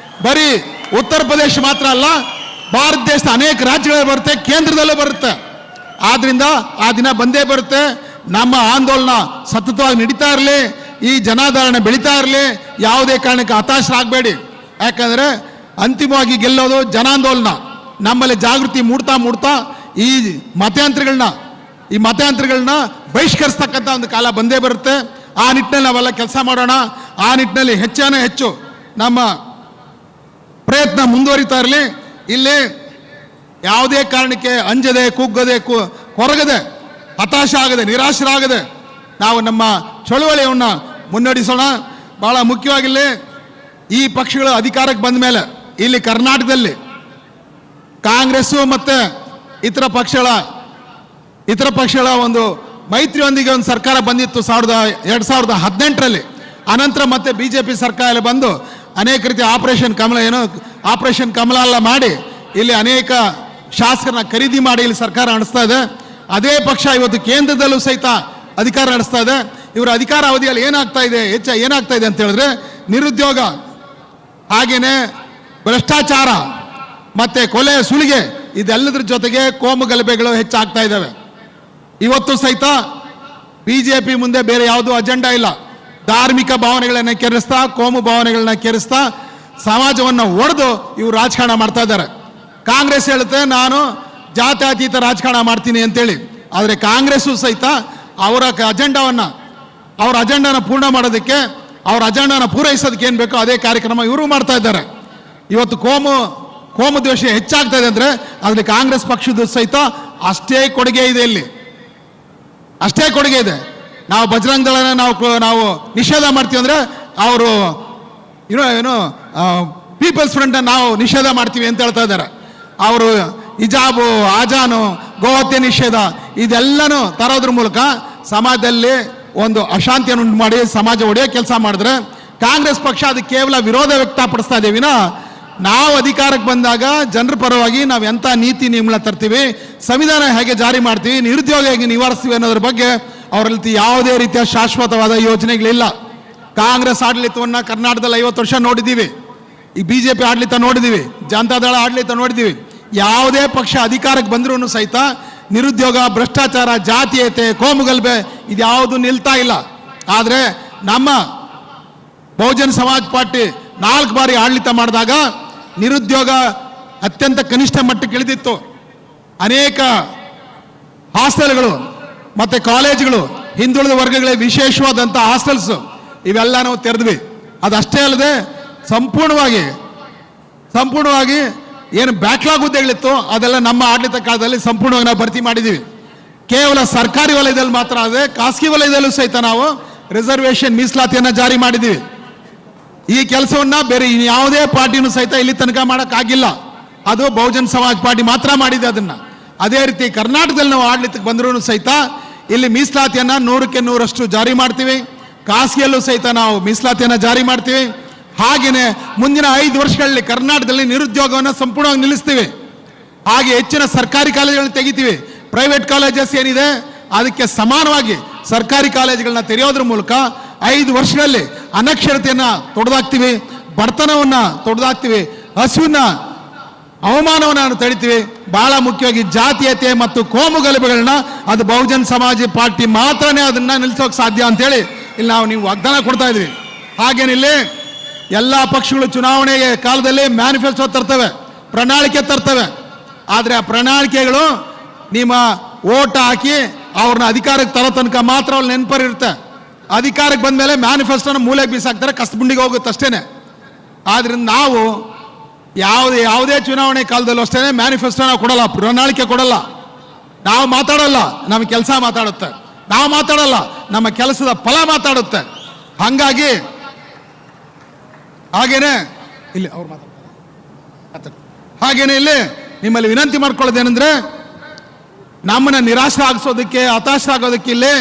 ಬರೀ ಉತ್ತರ ಪ್ರದೇಶ ಮಾತ್ರ ಅಲ್ಲ, ಭಾರತ ದೇಶದ ಅನೇಕ ರಾಜ್ಯಗಳಲ್ಲಿ ಬರುತ್ತೆ, ಕೇಂದ್ರದಲ್ಲೂ ಬರುತ್ತೆ. ಆದ್ರಿಂದ ಆ ದಿನ ಬಂದೇ ಬರುತ್ತೆ. ನಮ್ಮ ಆಂದೋಲನ ಸತತವಾಗಿ ನಡೀತಾ ಇರಲಿ, ಈ ಜನಾಧಾರಣೆ ಬೆಳೀತಾ ಇರಲಿ, ಯಾವುದೇ ಕಾರಣಕ್ಕೆ ಹತಾಶರಾಗಬೇಡಿ. ಯಾಕಂದರೆ ಅಂತಿಮವಾಗಿ ಗೆಲ್ಲೋದು ಜನಾಂದೋಲನ. ನಮ್ಮಲ್ಲಿ ಜಾಗೃತಿ ಮೂಡ್ತಾ ಈ ಮತಯಂತ್ರಗಳನ್ನ ಬಹಿಷ್ಕರಿಸ್ತಕ್ಕಂಥ ಒಂದು ಕಾಲ ಬಂದೇ ಬರುತ್ತೆ. ಆ ನಿಟ್ಟಿನಲ್ಲಿ ನಾವೆಲ್ಲ ಕೆಲಸ ಮಾಡೋಣ. ಆ ನಿಟ್ಟಿನಲ್ಲಿ ಹೆಚ್ಚು ನಮ್ಮ ಪ್ರಯತ್ನ ಮುಂದುವರಿತಾ ಇರಲಿ. ಇಲ್ಲಿ ಯಾವುದೇ ಕಾರಣಕ್ಕೆ ಅಂಜದೆ, ಕುಗ್ಗದೆ, ಕೊರಗದೆ, ಹತಾಶ ಆಗದೆ, ನಿರಾಶರಾಗದೆ ನಾವು ನಮ್ಮ ಚಳುವಳಿಯನ್ನು ಮುನ್ನಡೆಸೋಣ. ಭಾಳ ಮುಖ್ಯವಾಗಿಲ್ಲಿ ಈ ಪಕ್ಷಗಳು ಅಧಿಕಾರಕ್ಕೆ ಬಂದ ಮೇಲೆ ಇಲ್ಲಿ ಕರ್ನಾಟಕದಲ್ಲಿ ಕಾಂಗ್ರೆಸ್ಸು ಮತ್ತು ಇತರ ಪಕ್ಷಗಳ ಒಂದು ಮೈತ್ರಿಯೊಂದಿಗೆ ಒಂದು ಸರ್ಕಾರ ಬಂದಿತ್ತು 2018ರಲ್ಲಿ. ಅನಂತರ ಮತ್ತೆ BJP ಸರ್ಕಾರ ಬಂದು ಅನೇಕ ರೀತಿಯ ಆಪರೇಷನ್ ಕಮಲ ಎಲ್ಲ ಮಾಡಿ ಇಲ್ಲಿ ಅನೇಕ ಶಾಸಕರನ್ನ ಖರೀದಿ ಮಾಡಿ ಇಲ್ಲಿ ಸರ್ಕಾರ ನಡೆಸ್ತಾ ಇದೆ. ಅದೇ ಪಕ್ಷ ಇವತ್ತು ಕೇಂದ್ರದಲ್ಲೂ ಸಹಿತ ಅಧಿಕಾರ ನಡೆಸ್ತಾ ಇದೆ. ಇವರ ಅಧಿಕಾರ ಅವಧಿಯಲ್ಲಿ ಏನಾಗ್ತಾ ಇದೆ ಅಂತ ಹೇಳಿದ್ರೆ, ನಿರುದ್ಯೋಗ, ಹಾಗೇನೆ ಭ್ರಷ್ಟಾಚಾರ ಮತ್ತೆ ಕೊಲೆ ಸುಲಿಗೆ, ಇದೆಲ್ಲದ್ರ ಜೊತೆಗೆ ಕೋಮು ಗಲಭೆಗಳು ಹೆಚ್ಚಾಗ್ತಾ ಇದ್ದಾವೆ. ಇವತ್ತು ಸಹಿತ BJP ಮುಂದೆ ಬೇರೆ ಯಾವುದೂ ಅಜೆಂಡಾ ಇಲ್ಲ. ಧಾರ್ಮಿಕ ಭಾವನೆಗಳನ್ನ ಕೆರಳಿಸ್ತಾ, ಕೋಮು ಭಾವನೆಗಳನ್ನ ಕೆರಳಿಸ್ತಾ ಸಮಾಜವನ್ನು ಒಡೆದು ಇವರು ರಾಜಕಾರಣ ಮಾಡ್ತಾ ಇದ್ದಾರೆ. ಕಾಂಗ್ರೆಸ್ ಹೇಳುತ್ತೆ ನಾನು ಜಾತ್ಯತೀತ ರಾಜಕಾರಣ ಮಾಡ್ತೀನಿ ಅಂತೇಳಿ. ಆದರೆ ಕಾಂಗ್ರೆಸ್ಸು ಸಹಿತ ಅವರ ಅಜೆಂಡಾನ ಪೂರ್ಣ ಮಾಡೋದಕ್ಕೆ, ಅವರ ಅಜೆಂಡಾನ ಪೂರೈಸೋದಕ್ಕೆ ಏನು ಬೇಕೋ ಅದೇ ಕಾರ್ಯಕ್ರಮ ಇವರು ಮಾಡ್ತಾ ಇದ್ದಾರೆ. ಇವತ್ತು ಕೋಮು ದ್ವೇಷ ಹೆಚ್ಚಾಗ್ತಾ ಇದೆ ಅಂದರೆ ಅದರಲ್ಲಿ ಕಾಂಗ್ರೆಸ್ ಪಕ್ಷದ ಸಹಿತ ಅಷ್ಟೇ ಕೊಡುಗೆ ಇದೆ. ಇಲ್ಲಿ ಅಷ್ಟೇ ಕೊಡುಗೆ ಇದೆ. ನಾವು ಬಜರಂಗ ದಳನ ನಾವು ನಿಷೇಧ ಮಾಡ್ತೀವಿ ಅಂದರೆ ಅವರು ಪೀಪಲ್ಸ್ ಫ್ರಂಟ್ ನಾವು ನಿಷೇಧ ಮಾಡ್ತೀವಿ ಅಂತ ಹೇಳ್ತಾ ಇದ್ದಾರೆ. ಅವರು ಹಿಜಾಬು, ಆಜಾನು, ಗೋಹತ್ಯೆ ನಿಷೇಧ ಇದೆಲ್ಲನೂ ತರೋದ್ರ ಮೂಲಕ ಸಮಾಜದಲ್ಲಿ ಒಂದು ಅಶಾಂತಿಯನ್ನು ಉಂಟು ಮಾಡಿ ಸಮಾಜ ಒಡೆಯೋ ಕೆಲಸ ಮಾಡಿದ್ರೆ ಕಾಂಗ್ರೆಸ್ ಪಕ್ಷ ಅದಕ್ಕೆ ಕೇವಲ ವಿರೋಧ ವ್ಯಕ್ತಪಡಿಸ್ತಾ ಇದ್ದೀವಿ. ನಾವು ಅಧಿಕಾರಕ್ಕೆ ಬಂದಾಗ ಜನರ ಪರವಾಗಿ ನಾವು ಎಂಥ ನೀತಿ ನಿಯಮಗಳನ್ನ ತರ್ತೀವಿ, ಸಂವಿಧಾನ ಹೇಗೆ ಜಾರಿ ಮಾಡ್ತೀವಿ, ನಿರುದ್ಯೋಗ ಹೇಗೆ ನಿವಾರಿಸ್ತೀವಿ ಅನ್ನೋದ್ರ ಬಗ್ಗೆ ಅವರಲ್ಲಿ ಯಾವುದೇ ರೀತಿಯ ಶಾಶ್ವತವಾದ ಯೋಜನೆಗಳಿಲ್ಲ. ಕಾಂಗ್ರೆಸ್ ಆಡಳಿತವನ್ನು ಕರ್ನಾಟಕದಲ್ಲಿ 50 ವರ್ಷ ನೋಡಿದ್ದೀವಿ. ಈ BJP ಆಡಳಿತ ನೋಡಿದ್ದೀವಿ, ಜನತಾದಳ ಆಡಳಿತ ನೋಡಿದ್ದೀವಿ. ಯಾವುದೇ ಪಕ್ಷ ಅಧಿಕಾರಕ್ಕೆ ಬಂದರೂ ಸಹಿತ ನಿರುದ್ಯೋಗ, ಭ್ರಷ್ಟಾಚಾರ, ಜಾತೀಯತೆ, ಕೋಮುಗಲಭೆ ಇದ್ಯಾವುದು ನಿಲ್ತಾ ಇಲ್ಲ. ಆದರೆ ನಮ್ಮ ಬಹುಜನ್ ಸಮಾಜ್ ಪಾರ್ಟಿ 4 ಬಾರಿ ಆಡಳಿತ ಮಾಡಿದಾಗ ನಿರುದ್ಯೋಗ ಅತ್ಯಂತ ಕನಿಷ್ಠ ಮಟ್ಟಕ್ಕೆ ಇಳಿದಿತ್ತು. ಅನೇಕ ಹಾಸ್ಟೆಲ್ಗಳು ಮತ್ತು ಕಾಲೇಜುಗಳು, ಹಿಂದುಳಿದ ವರ್ಗಗಳಿಗೆ ವಿಶೇಷವಾದಂಥ ಹಾಸ್ಟೆಲ್ಸ್ ಇವೆಲ್ಲ ನಾವು ತೆರೆದ್ವಿ. ಅದಷ್ಟೇ ಅಲ್ಲದೆ ಸಂಪೂರ್ಣವಾಗಿ ಏನು ಬ್ಯಾಕ್ಲಾಗ್ ಹುದ್ದೆಗಳಿತ್ತು ಅದೆಲ್ಲ ನಮ್ಮ ಆಡಳಿತ ಕಾಲದಲ್ಲಿ ಸಂಪೂರ್ಣವಾಗಿ ನಾವು ಭರ್ತಿ ಮಾಡಿದ್ದೀವಿ. ಕೇವಲ ಸರ್ಕಾರಿ ವಲಯದಲ್ಲಿ ಮಾತ್ರ ಅಲ್ಲದೆ ಖಾಸಗಿ ವಲಯದಲ್ಲೂ ಸಹಿತ ನಾವು ರಿಸರ್ವೇಷನ್ ಮೀಸಲಾತಿಯನ್ನು ಜಾರಿ ಮಾಡಿದ್ದೀವಿ. ಈ ಕೆಲಸವನ್ನು ಬೇರೆ ಯಾವುದೇ ಪಾರ್ಟಿನೂ ಸಹಿತ ಇಲ್ಲಿ ತನಕ ಮಾಡೋಕ್ಕಾಗಿಲ್ಲ. ಅದು ಬಹುಜನ್ ಸಮಾಜ್ ಪಾರ್ಟಿ ಮಾತ್ರ ಮಾಡಿದೆ ಅದನ್ನು. ಅದೇ ರೀತಿ ಕರ್ನಾಟಕದಲ್ಲಿ ನಾವು ಆಡಳಿತಕ್ಕೆ ಬಂದರೂ ಸಹಿತ ಇಲ್ಲಿ ಮೀಸಲಾತಿಯನ್ನು 100ಕ್ಕೆ 100ರಷ್ಟು ಜಾರಿ ಮಾಡ್ತೀವಿ. ಖಾಸಗಿಯಲ್ಲೂ ಸಹಿತ ನಾವು ಮೀಸಲಾತಿಯನ್ನು ಜಾರಿ ಮಾಡ್ತೀವಿ. ಹಾಗೆಯೇ ಮುಂದಿನ 5 ವರ್ಷಗಳಲ್ಲಿ ಕರ್ನಾಟಕದಲ್ಲಿ ನಿರುದ್ಯೋಗವನ್ನು ಸಂಪೂರ್ಣವಾಗಿ ನಿಲ್ಲಿಸ್ತೀವಿ. ಹಾಗೆ ಹೆಚ್ಚಿನ ಸರ್ಕಾರಿ ಕಾಲೇಜುಗಳನ್ನ ತೆಗಿತೀವಿ. ಪ್ರೈವೇಟ್ ಕಾಲೇಜಸ್ ಏನಿದೆ ಅದಕ್ಕೆ ಸಮಾನವಾಗಿ ಸರ್ಕಾರಿ ಕಾಲೇಜುಗಳನ್ನ ತೆರೆಯೋದ್ರ ಮೂಲಕ 5 ವರ್ಷಗಳಲ್ಲಿ ಅನಕ್ಷರತೆಯನ್ನು ತೊಡೆದಾಕ್ತೀವಿ, ಬಡತನವನ್ನು ತೊಡೆದಾಕ್ತೀವಿ, ಹಸುವಿನ ಅವಮಾನವನ್ನು ತಡಿತೀವಿ. ಬಹಳ ಮುಖ್ಯವಾಗಿ ಜಾತೀಯತೆ ಮತ್ತು ಕೋಮು ಗಲಭೆಗಳನ್ನ ಅದು ಬಹುಜನ್ ಸಮಾಜ ಪಾರ್ಟಿ ಮಾತ್ರನೇ ಅದನ್ನ ನಿಲ್ಲಿಸೋಕೆ ಸಾಧ್ಯ ಅಂತೇಳಿ ಇಲ್ಲಿ ನಾವು ನೀವು ವಾಗ್ದಾನ ಕೊಡ್ತಾ ಇದ್ವಿ. ಹಾಗೇನಿಲ್ಲಿ ಎಲ್ಲ ಪಕ್ಷಗಳು ಚುನಾವಣೆಗೆ ಕಾಲದಲ್ಲಿ ಮ್ಯಾನಿಫೆಸ್ಟೋ ತರ್ತವೆ, ಪ್ರಣಾಳಿಕೆ ತರ್ತವೆ. ಆದರೆ ಆ ಪ್ರಣಾಳಿಕೆಗಳು ನಿಮ್ಮ ಓಟ್ ಹಾಕಿ ಅವ್ರನ್ನ ಅಧಿಕಾರಕ್ಕೆ ತರೋ ತನಕ ಮಾತ್ರ ಅವ್ರು ನೆನಪರಿರುತ್ತೆ. ಅಧಿಕಾರಕ್ಕೆ ಬಂದ ಮೇಲೆ ಮ್ಯಾನಿಫೆಸ್ಟೋನ ಮೂಲೆಗೆ ಬೀಸಾಕ್ತಾರೆ, ಕಸಬುಂಡಿಗೆ ಹೋಗುತ್ತೆ ಅಷ್ಟೇ. ಆದ್ರಿಂದ ನಾವು ಯಾವುದೇ ಚುನಾವಣೆ ಕಾಲದಲ್ಲೂ ಅಷ್ಟೇ ಮ್ಯಾನಿಫೆಸ್ಟೋನ ಕೊಡಲ್ಲ, ಪ್ರಣಾಳಿಕೆ ಕೊಡಲ್ಲ. ನಾವು ಮಾತಾಡಲ್ಲ, ನಮ್ಮ ಕೆಲಸ ಮಾತಾಡುತ್ತೆ. ನಾವು ಮಾತಾಡಲ್ಲ, ನಮ್ಮ ಕೆಲಸದ ಫಲ ಮಾತಾಡುತ್ತೆ. ಹಾಗೇನೆ ಇಲ್ಲಿ ಅವ್ರು ಮಾತಾಡ್ತಾರೆ. ಹಾಗೇನೆ ಇಲ್ಲಿ ನಿಮ್ಮಲ್ಲಿ ವಿನಂತಿ ಮಾಡ್ಕೊಳ್ಳೋದೇನೆಂದ್ರೆ, ನಮ್ಮನ್ನ ನಿರಾಶೆ ಆಗಿಸೋದಕ್ಕೆ, ಹತಾಶ ಆಗೋದಕ್ಕೆ ಇಲ್ಲಿ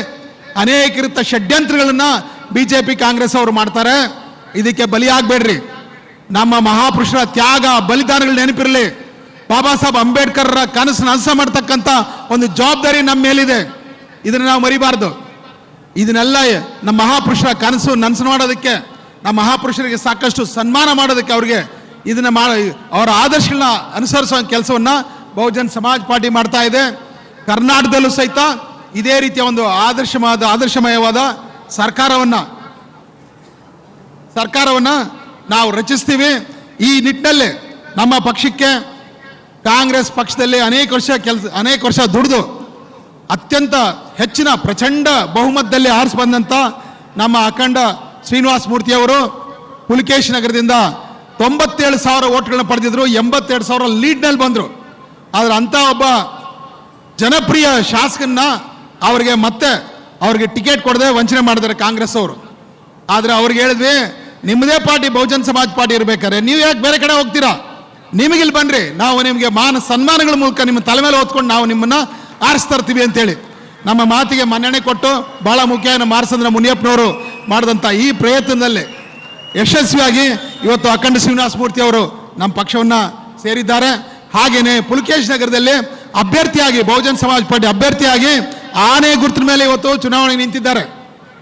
ಅನೇಕ ರೀತಿಯ ಷಡ್ಯಂತ್ರಗಳನ್ನ ಬಿಜೆಪಿ ಕಾಂಗ್ರೆಸ್ ಅವರು ಮಾಡ್ತಾರೆ. ಇದಕ್ಕೆ ಬಲಿಯಾಗಬೇಡ್ರಿ. ನಮ್ಮ ಮಹಾಪುರುಷರ ತ್ಯಾಗ ಬಲಿದಾನಗಳು ನೆನಪಿರಲಿ. ಬಾಬಾ ಸಾಹೇಬ್ ಅಂಬೇಡ್ಕರ್ ಕನಸು ನನಸು ಮಾಡ್ತಕ್ಕಂಥ ಒಂದು ಜವಾಬ್ದಾರಿ ನಮ್ಮ ಮೇಲಿದೆ. ಇದನ್ನು ನಾವು ಮರಿಬಾರ್ದು. ಇದನ್ನೆಲ್ಲ ನಮ್ಮ ಮಹಾಪುರುಷರ ಕನಸು ನನಸು ಮಾಡೋದಕ್ಕೆ, ನಮ್ಮ ಮಹಾಪುರುಷರಿಗೆ ಸಾಕಷ್ಟು ಸನ್ಮಾನ ಮಾಡೋದಕ್ಕೆ, ಅವ್ರಿಗೆ ಇದನ್ನ ಅವರ ಆದರ್ಶಗಳನ್ನ ಅನುಸರಿಸುವ ಕೆಲಸವನ್ನ ಬಹುಜನ್ ಸಮಾಜ್ ಪಾರ್ಟಿ ಮಾಡ್ತಾ ಇದೆ. ಕರ್ನಾಟಕದಲ್ಲೂ ಸಹಿತ ಇದೇ ರೀತಿಯ ಒಂದು ಆದರ್ಶಮಯವಾದ ಸರ್ಕಾರವನ್ನ ನಾವು ರಚಿಸ್ತೀವಿ. ಈ ನಿಟ್ಟಿನಲ್ಲಿ ನಮ್ಮ ಪಕ್ಷಕ್ಕೆ ಕಾಂಗ್ರೆಸ್ ಪಕ್ಷದಲ್ಲಿ ಅನೇಕ ವರ್ಷ ದುಡಿದು ಅತ್ಯಂತ ಹೆಚ್ಚಿನ ಪ್ರಚಂಡ ಬಹುಮತದಲ್ಲಿ ಆರಿಸಿ ಬಂದಂಥ ನಮ್ಮ ಅಖಂಡ ಶ್ರೀನಿವಾಸ ಮೂರ್ತಿಯವರು ಪುಲಿಕೇಶ್ ನಗರದಿಂದ 97,000 ಓಟ್ಗಳನ್ನ ಪಡೆದಿದ್ರು, 82,000 ಲೀಡ್ನಲ್ಲಿ ಬಂದರು. ಆದರೆ ಅಂಥ ಒಬ್ಬ ಜನಪ್ರಿಯ ಶಾಸಕನ್ನ ಅವ್ರಿಗೆ ಟಿಕೆಟ್ ಕೊಡದೆ ವಂಚನೆ ಮಾಡಿದ್ದಾರೆ ಕಾಂಗ್ರೆಸ್ ಅವರು. ಆದರೆ ಅವ್ರಿಗೆ ಹೇಳಿದ್ವಿ, ನಿಮ್ಮದೇ ಪಾರ್ಟಿ ಬಹುಜನ್ ಸಮಾಜ್ ಪಾರ್ಟಿ ಇರ್ಬೇಕಾದ್ರೆ ನೀವು ಯಾಕೆ ಬೇರೆ ಕಡೆ ಹೋಗ್ತೀರಾ? ನಿಮಗಿಲ್ಲಿ ಬನ್ರಿ, ನಾವು ನಿಮಗೆ ಮಾನ ಸನ್ಮಾನಗಳ ಮೂಲಕ ನಿಮ್ಮ ತಲೆ ಮೇಲೆ ಹೊತ್ಕೊಂಡು ನಾವು ನಿಮ್ಮನ್ನ ಆರಿಸ್ತರ್ತೀವಿ ಅಂತೇಳಿ ನಮ್ಮ ಮಾತಿಗೆ ಮನ್ನಣೆ ಕೊಟ್ಟು, ಬಹಳ ಮುಖ್ಯ ನಮ್ಮ ಮಾರಸಂದ್ರ ಮುನಿಯಪ್ಪನವರು ಮಾಡಿದಂಥ ಈ ಪ್ರಯತ್ನದಲ್ಲಿ ಯಶಸ್ವಿಯಾಗಿ ಇವತ್ತು ಅಖಂಡ ಶ್ರೀನಿವಾಸ ಮೂರ್ತಿ ಅವರು ನಮ್ಮ ಪಕ್ಷವನ್ನು ಸೇರಿದ್ದಾರೆ. ಹಾಗೇನೆ ಪುಲಿಕೇಶ್ ನಗರದಲ್ಲಿ ಅಭ್ಯರ್ಥಿಯಾಗಿ ಬಹುಜನ್ ಸಮಾಜ್ ಪಾರ್ಟಿ ಅಭ್ಯರ್ಥಿಯಾಗಿ ಆನೆ ಗುರುತಿನ ಮೇಲೆ ಇವತ್ತು ಚುನಾವಣೆ ನಿಂತಿದ್ದಾರೆ.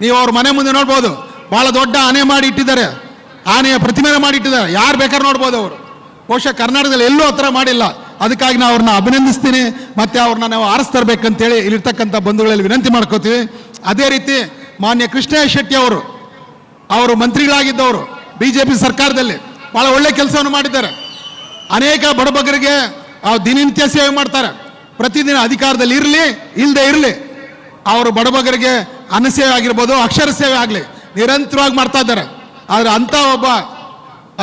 ನೀವು ಅವ್ರ ಮನೆ ಮುಂದೆ ನೋಡ್ಬೋದು, ಬಹಳ ದೊಡ್ಡ ಆನೆ ಮಾಡಿ ಇಟ್ಟಿದ್ದಾರೆ, ಆನೆಯ ಪ್ರತಿಮೆನ ಮಾಡಿ ಇಟ್ಟಿದ್ದಾರೆ. ಯಾರು ಬೇಕಾದ್ರೆ ನೋಡ್ಬೋದು. ಅವರು ಬಹುಶಃ ಕರ್ನಾಟಕದಲ್ಲಿ ಎಲ್ಲೂ ಹತ್ರ ಮಾಡಿಲ್ಲ. ಅದಕ್ಕಾಗಿ ನಾವು ಅವ್ರನ್ನ ಅಭಿನಂದಿಸ್ತೀನಿ, ಮತ್ತೆ ಅವ್ರನ್ನ ನಾವು ಆರಿಸ್ತರ್ಬೇಕಂತೇಳಿ ಇಲ್ಲಿರ್ತಕ್ಕಂಥ ಬಂಧುಗಳಲ್ಲಿ ವಿನಂತಿ ಮಾಡ್ಕೋತೀವಿ. ಅದೇ ರೀತಿ ಮಾನ್ಯ ಕೃಷ್ಣ ಶೆಟ್ಟಿ ಅವರು ಮಂತ್ರಿಗಳಾಗಿದ್ದವರು ಬಿಜೆಪಿ ಸರ್ಕಾರದಲ್ಲಿ ಬಹಳ ಒಳ್ಳೆ ಕೆಲಸವನ್ನು ಮಾಡಿದ್ದಾರೆ. ಅನೇಕ ಬಡಬಗರಿಗೆ ದಿನನಿತ್ಯ ಸೇವೆ ಮಾಡ್ತಾರೆ. ಪ್ರತಿದಿನ ಅಧಿಕಾರದಲ್ಲಿ ಇರಲಿ ಇಲ್ಲದೆ ಇರಲಿ ಅವರು ಬಡಬಗರಿಗೆ ಅನ್ನ ಸೇವೆ ಆಗಿರ್ಬೋದು, ಅಕ್ಷರ ಸೇವೆ ಆಗಲಿ ನಿರಂತರವಾಗಿ ಮಾಡ್ತಾ ಇದ್ದಾರೆ. ಆದರೆ ಅಂಥ ಒಬ್ಬ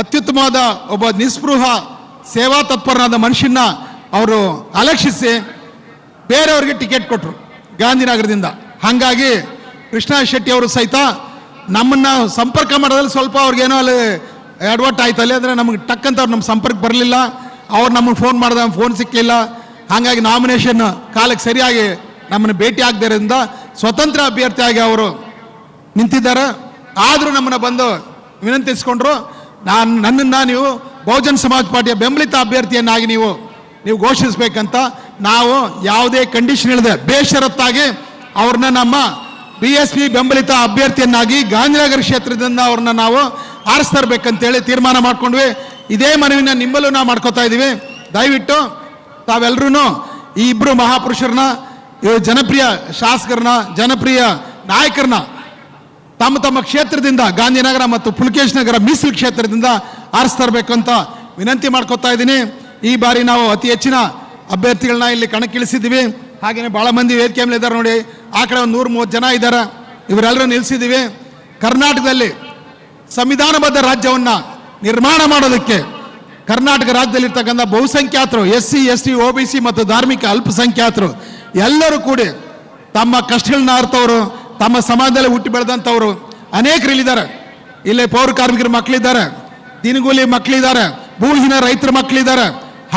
ಅತ್ಯುತ್ತಮವಾದ ಒಬ್ಬ ನಿಸ್ಪೃಹ ಸೇವಾ ತತ್ಪರನಾದ ಮನುಷ್ಯನ ಅವರು ಅಲಕ್ಷಿಸಿ ಬೇರೆಯವ್ರಿಗೆ ಟಿಕೆಟ್ ಕೊಟ್ಟರು ಗಾಂಧಿನಗರದಿಂದ. ಹಾಗಾಗಿ ಕೃಷ್ಣ ಶೆಟ್ಟಿ ಅವರು ಸಹಿತ ನಮ್ಮನ್ನ ಸಂಪರ್ಕ ಮಾಡೋದ್ರಲ್ಲಿ ಸ್ವಲ್ಪ ಅವ್ರಿಗೇನೋ ಅಲ್ಲಿ ಎಡವಟ್ಟು ಆಯ್ತು ಅಲ್ಲಿ. ಅಂದರೆ ನಮಗೆ ಟಕ್ಕಂತ ಅವ್ರು ನಮ್ಮ ಸಂಪರ್ಕ ಬರಲಿಲ್ಲ. ಅವ್ರು ನಮಗೆ ಫೋನ್ ಮಾಡಿದ ಫೋನ್ ಸಿಕ್ಕಲಿಲ್ಲ. ಹಾಗಾಗಿ ನಾಮಿನೇಷನ್ ಕಾಲಕ್ಕೆ ಸರಿಯಾಗಿ ನಮ್ಮನ್ನು ಭೇಟಿ ಆಗದಿರೋದ್ರಿಂದ ಸ್ವತಂತ್ರ ಅಭ್ಯರ್ಥಿಯಾಗಿ ಅವರು ನಿಂತಿದ್ದಾರೆ. ಆದರೂ ನಮ್ಮನ್ನು ಬಂದು ವಿನಂತಿಸ್ಕೊಂಡ್ರು, ನನ್ನನ್ನು ನೀವು ಬಹುಜನ್ ಸಮಾಜ್ ಪಾರ್ಟಿಯ ಬೆಂಬಲಿತ ಅಭ್ಯರ್ಥಿಯನ್ನಾಗಿ ನೀವು ಘೋಷಿಸಬೇಕಂತ. ನಾವು ಯಾವುದೇ ಕಂಡೀಷನ್ ಇಲ್ಲದೆ ಬೇಷರತ್ತಾಗಿ ಅವ್ರನ್ನ ನಮ್ಮ BSP ಬೆಂಬಲಿತ ಅಭ್ಯರ್ಥಿಯನ್ನಾಗಿ ಗಾಂಧಿನಗರ ಕ್ಷೇತ್ರದಿಂದ ಅವ್ರನ್ನ ನಾವು ಆರಿಸ್ತರ್ಬೇಕಂತೇಳಿ ತೀರ್ಮಾನ ಮಾಡ್ಕೊಂಡ್ವಿ. ಇದೇ ಮನವಿನ ನಿಮ್ಮಲ್ಲೂ ನಾವು ಮಾಡ್ಕೋತಾ ಇದ್ದೀವಿ. ದಯವಿಟ್ಟು ತಾವೆಲ್ಲರೂ ಈ ಇಬ್ಬರು ಮಹಾಪುರುಷರನ್ನ, ಜನಪ್ರಿಯ ಶಾಸಕರನ್ನ, ಜನಪ್ರಿಯ ನಾಯಕರನ್ನ ತಮ್ಮ ತಮ್ಮ ಕ್ಷೇತ್ರದಿಂದ, ಗಾಂಧಿನಗರ ಮತ್ತು ಪುಲಿಕೇಶ್ ನಗರ ಮೀಸಲು ಕ್ಷೇತ್ರದಿಂದ ಆರಿಸ್ತರ್ಬೇಕು ಅಂತ ವಿನಂತಿ ಮಾಡ್ಕೋತಾ ಇದ್ದೀನಿ. ಈ ಬಾರಿ ನಾವು ಅತಿ ಹೆಚ್ಚಿನ ಅಭ್ಯರ್ಥಿಗಳನ್ನ ಇಲ್ಲಿ ಕಣಕ್ಕಿಳಿಸಿದ್ದೀವಿ. ಹಾಗೆಯೇ ಭಾಳ ಮಂದಿ ವೇದಿಕೆ ಮೇಲೆ ಇದ್ದಾರೆ ನೋಡಿ, ಆ ಕಡೆ ಒಂದು 130 ಜನ ಇದ್ದಾರೆ. ಇವರೆಲ್ಲರೂ ನಿಲ್ಲಿಸಿದ್ದೀವಿ. ಕರ್ನಾಟಕದಲ್ಲಿ ಸಂವಿಧಾನಬದ್ಧ ರಾಜ್ಯವನ್ನು ನಿರ್ಮಾಣ ಮಾಡೋದಕ್ಕೆ ಕರ್ನಾಟಕ ರಾಜ್ಯದಲ್ಲಿರ್ತಕ್ಕಂಥ ಬಹುಸಂಖ್ಯಾತರು, SC, ST, OBC ಮತ್ತು ಧಾರ್ಮಿಕ ಅಲ್ಪಸಂಖ್ಯಾತರು ಎಲ್ಲರೂ ಕೂಡಿ ತಮ್ಮ ಕಷ್ಟಗಳನ್ನ ಅರ್ಥವರು, ತಮ್ಮ ಸಮಾಜದಲ್ಲಿ ಹುಟ್ಟಿ ಬೆಳೆದಂಥವರು ಅನೇಕರಿಲ್ಲಿದ್ದಾರೆ. ಇಲ್ಲೇ ಪೌರ ಕಾರ್ಮಿಕರ ಮಕ್ಕಳಿದ್ದಾರೆ, ದಿನಗೂಲಿ ಮಕ್ಕಳಿದ್ದಾರೆ, ಭೂಹೀನ ರೈತರ ಮಕ್ಕಳಿದ್ದಾರೆ,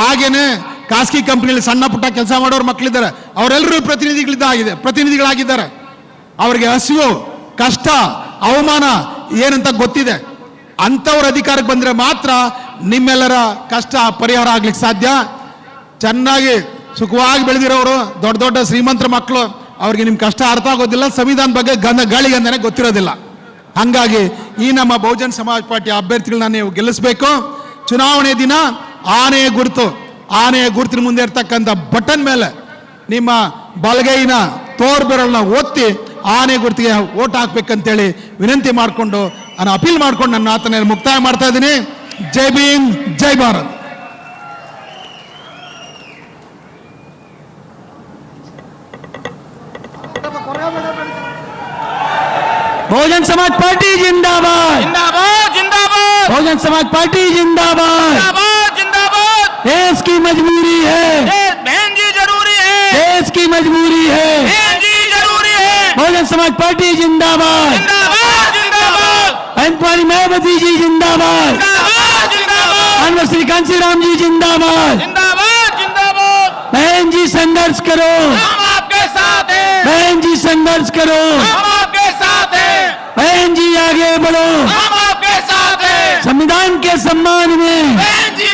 ಹಾಗೇನೆ ಖಾಸಗಿ ಕಂಪನಿಯಲ್ಲಿ ಸಣ್ಣ ಪುಟ್ಟ ಕೆಲಸ ಮಾಡೋರು ಮಕ್ಕಳಿದ್ದಾರೆ. ಅವರೆಲ್ಲರೂ ಪ್ರತಿನಿಧಿಗಳಾಗಿದ್ದಾರೆ. ಅವರಿಗೆ ಹಸಿವು, ಕಷ್ಟ, ಅವಮಾನ ಏನಂತ ಗೊತ್ತಿದೆ. ಅಂಥವ್ರ ಅಧಿಕಾರಕ್ಕೆ ಬಂದರೆ ಮಾತ್ರ ನಿಮ್ಮೆಲ್ಲರ ಕಷ್ಟ ಪರಿಹಾರ ಆಗ್ಲಿಕ್ಕೆ ಸಾಧ್ಯ. ಚೆನ್ನಾಗಿ ಸುಖವಾಗಿ ಬೆಳೆದಿರೋರು, ದೊಡ್ಡ ದೊಡ್ಡ ಶ್ರೀಮಂತರ ಮಕ್ಕಳು, ಅವ್ರಿಗೆ ನಿಮ್ಮ ಕಷ್ಟ ಅರ್ಥ ಆಗೋದಿಲ್ಲ, ಸಂವಿಧಾನ ಬಗ್ಗೆ ಗಾಳಿಗಂಧನೆ ಗೊತ್ತಿರೋದಿಲ್ಲ. ಹಾಗಾಗಿ ಈ ನಮ್ಮ ಬಹುಜನ್ ಸಮಾಜ್ ಪಾರ್ಟಿ ಅಭ್ಯರ್ಥಿಗಳನ್ನ ನೀವು ಗೆಲ್ಲಿಸಬೇಕು. ಚುನಾವಣೆ ದಿನ ಆನೆಯ ಗುರುತಿನ ಮುಂದೆ ಇರ್ತಕ್ಕಂಥ ಬಟನ್ ಮೇಲೆ ನಿಮ್ಮ ಬಲಗೈನ ತೋರ್ ಬೆರಳನ್ನ ಒತ್ತಿ ಆನೆ ಗುರುತಿಗೆ ಓಟ್ ಹಾಕ್ಬೇಕಂತೇಳಿ ವಿನಂತಿ ಮಾಡಿಕೊಂಡು ನಾನು ಅಪೀಲ್ ಮಾಡ್ಕೊಂಡು ನನ್ನ ಮಾತನ್ನ ಮುಕ್ತಾಯ ಮಾಡ್ತಾ ಇದ್ದೀನಿ. ಜೈ ಭೀಮ್, ಜೈ ಭಾರತ್. बहुजन समाज पार्टी जिंदाबाद, जिंदाबाद जिंदाबाद बहुजन समाज पार्टी जिंदाबाद। जिंदाबाद जिंदाबाद। देश की मजबूरी है, बहन जी जरूरी है, देश की मजबूरी है, बहन जी जरूरी है। बहुजन समाज पार्टी जिंदाबाद। जिंदाबाद जिंदाबाद बहन कुमारी मायावती जी जिंदाबाद। जिंदाबाद जिंदाबाद अनवर श्री कांसी राम जी जिंदाबाद। जिंदाबाद जिंदाबाद। बहन जी संघर्ष करो, हम आपके साथ हैं, बहन जी संघर्ष करो, हम आपके साथ हैं, बहन जी आगे बढ़ो, हम आपके साथ हैं। संविधान के सम्मान में बहन जी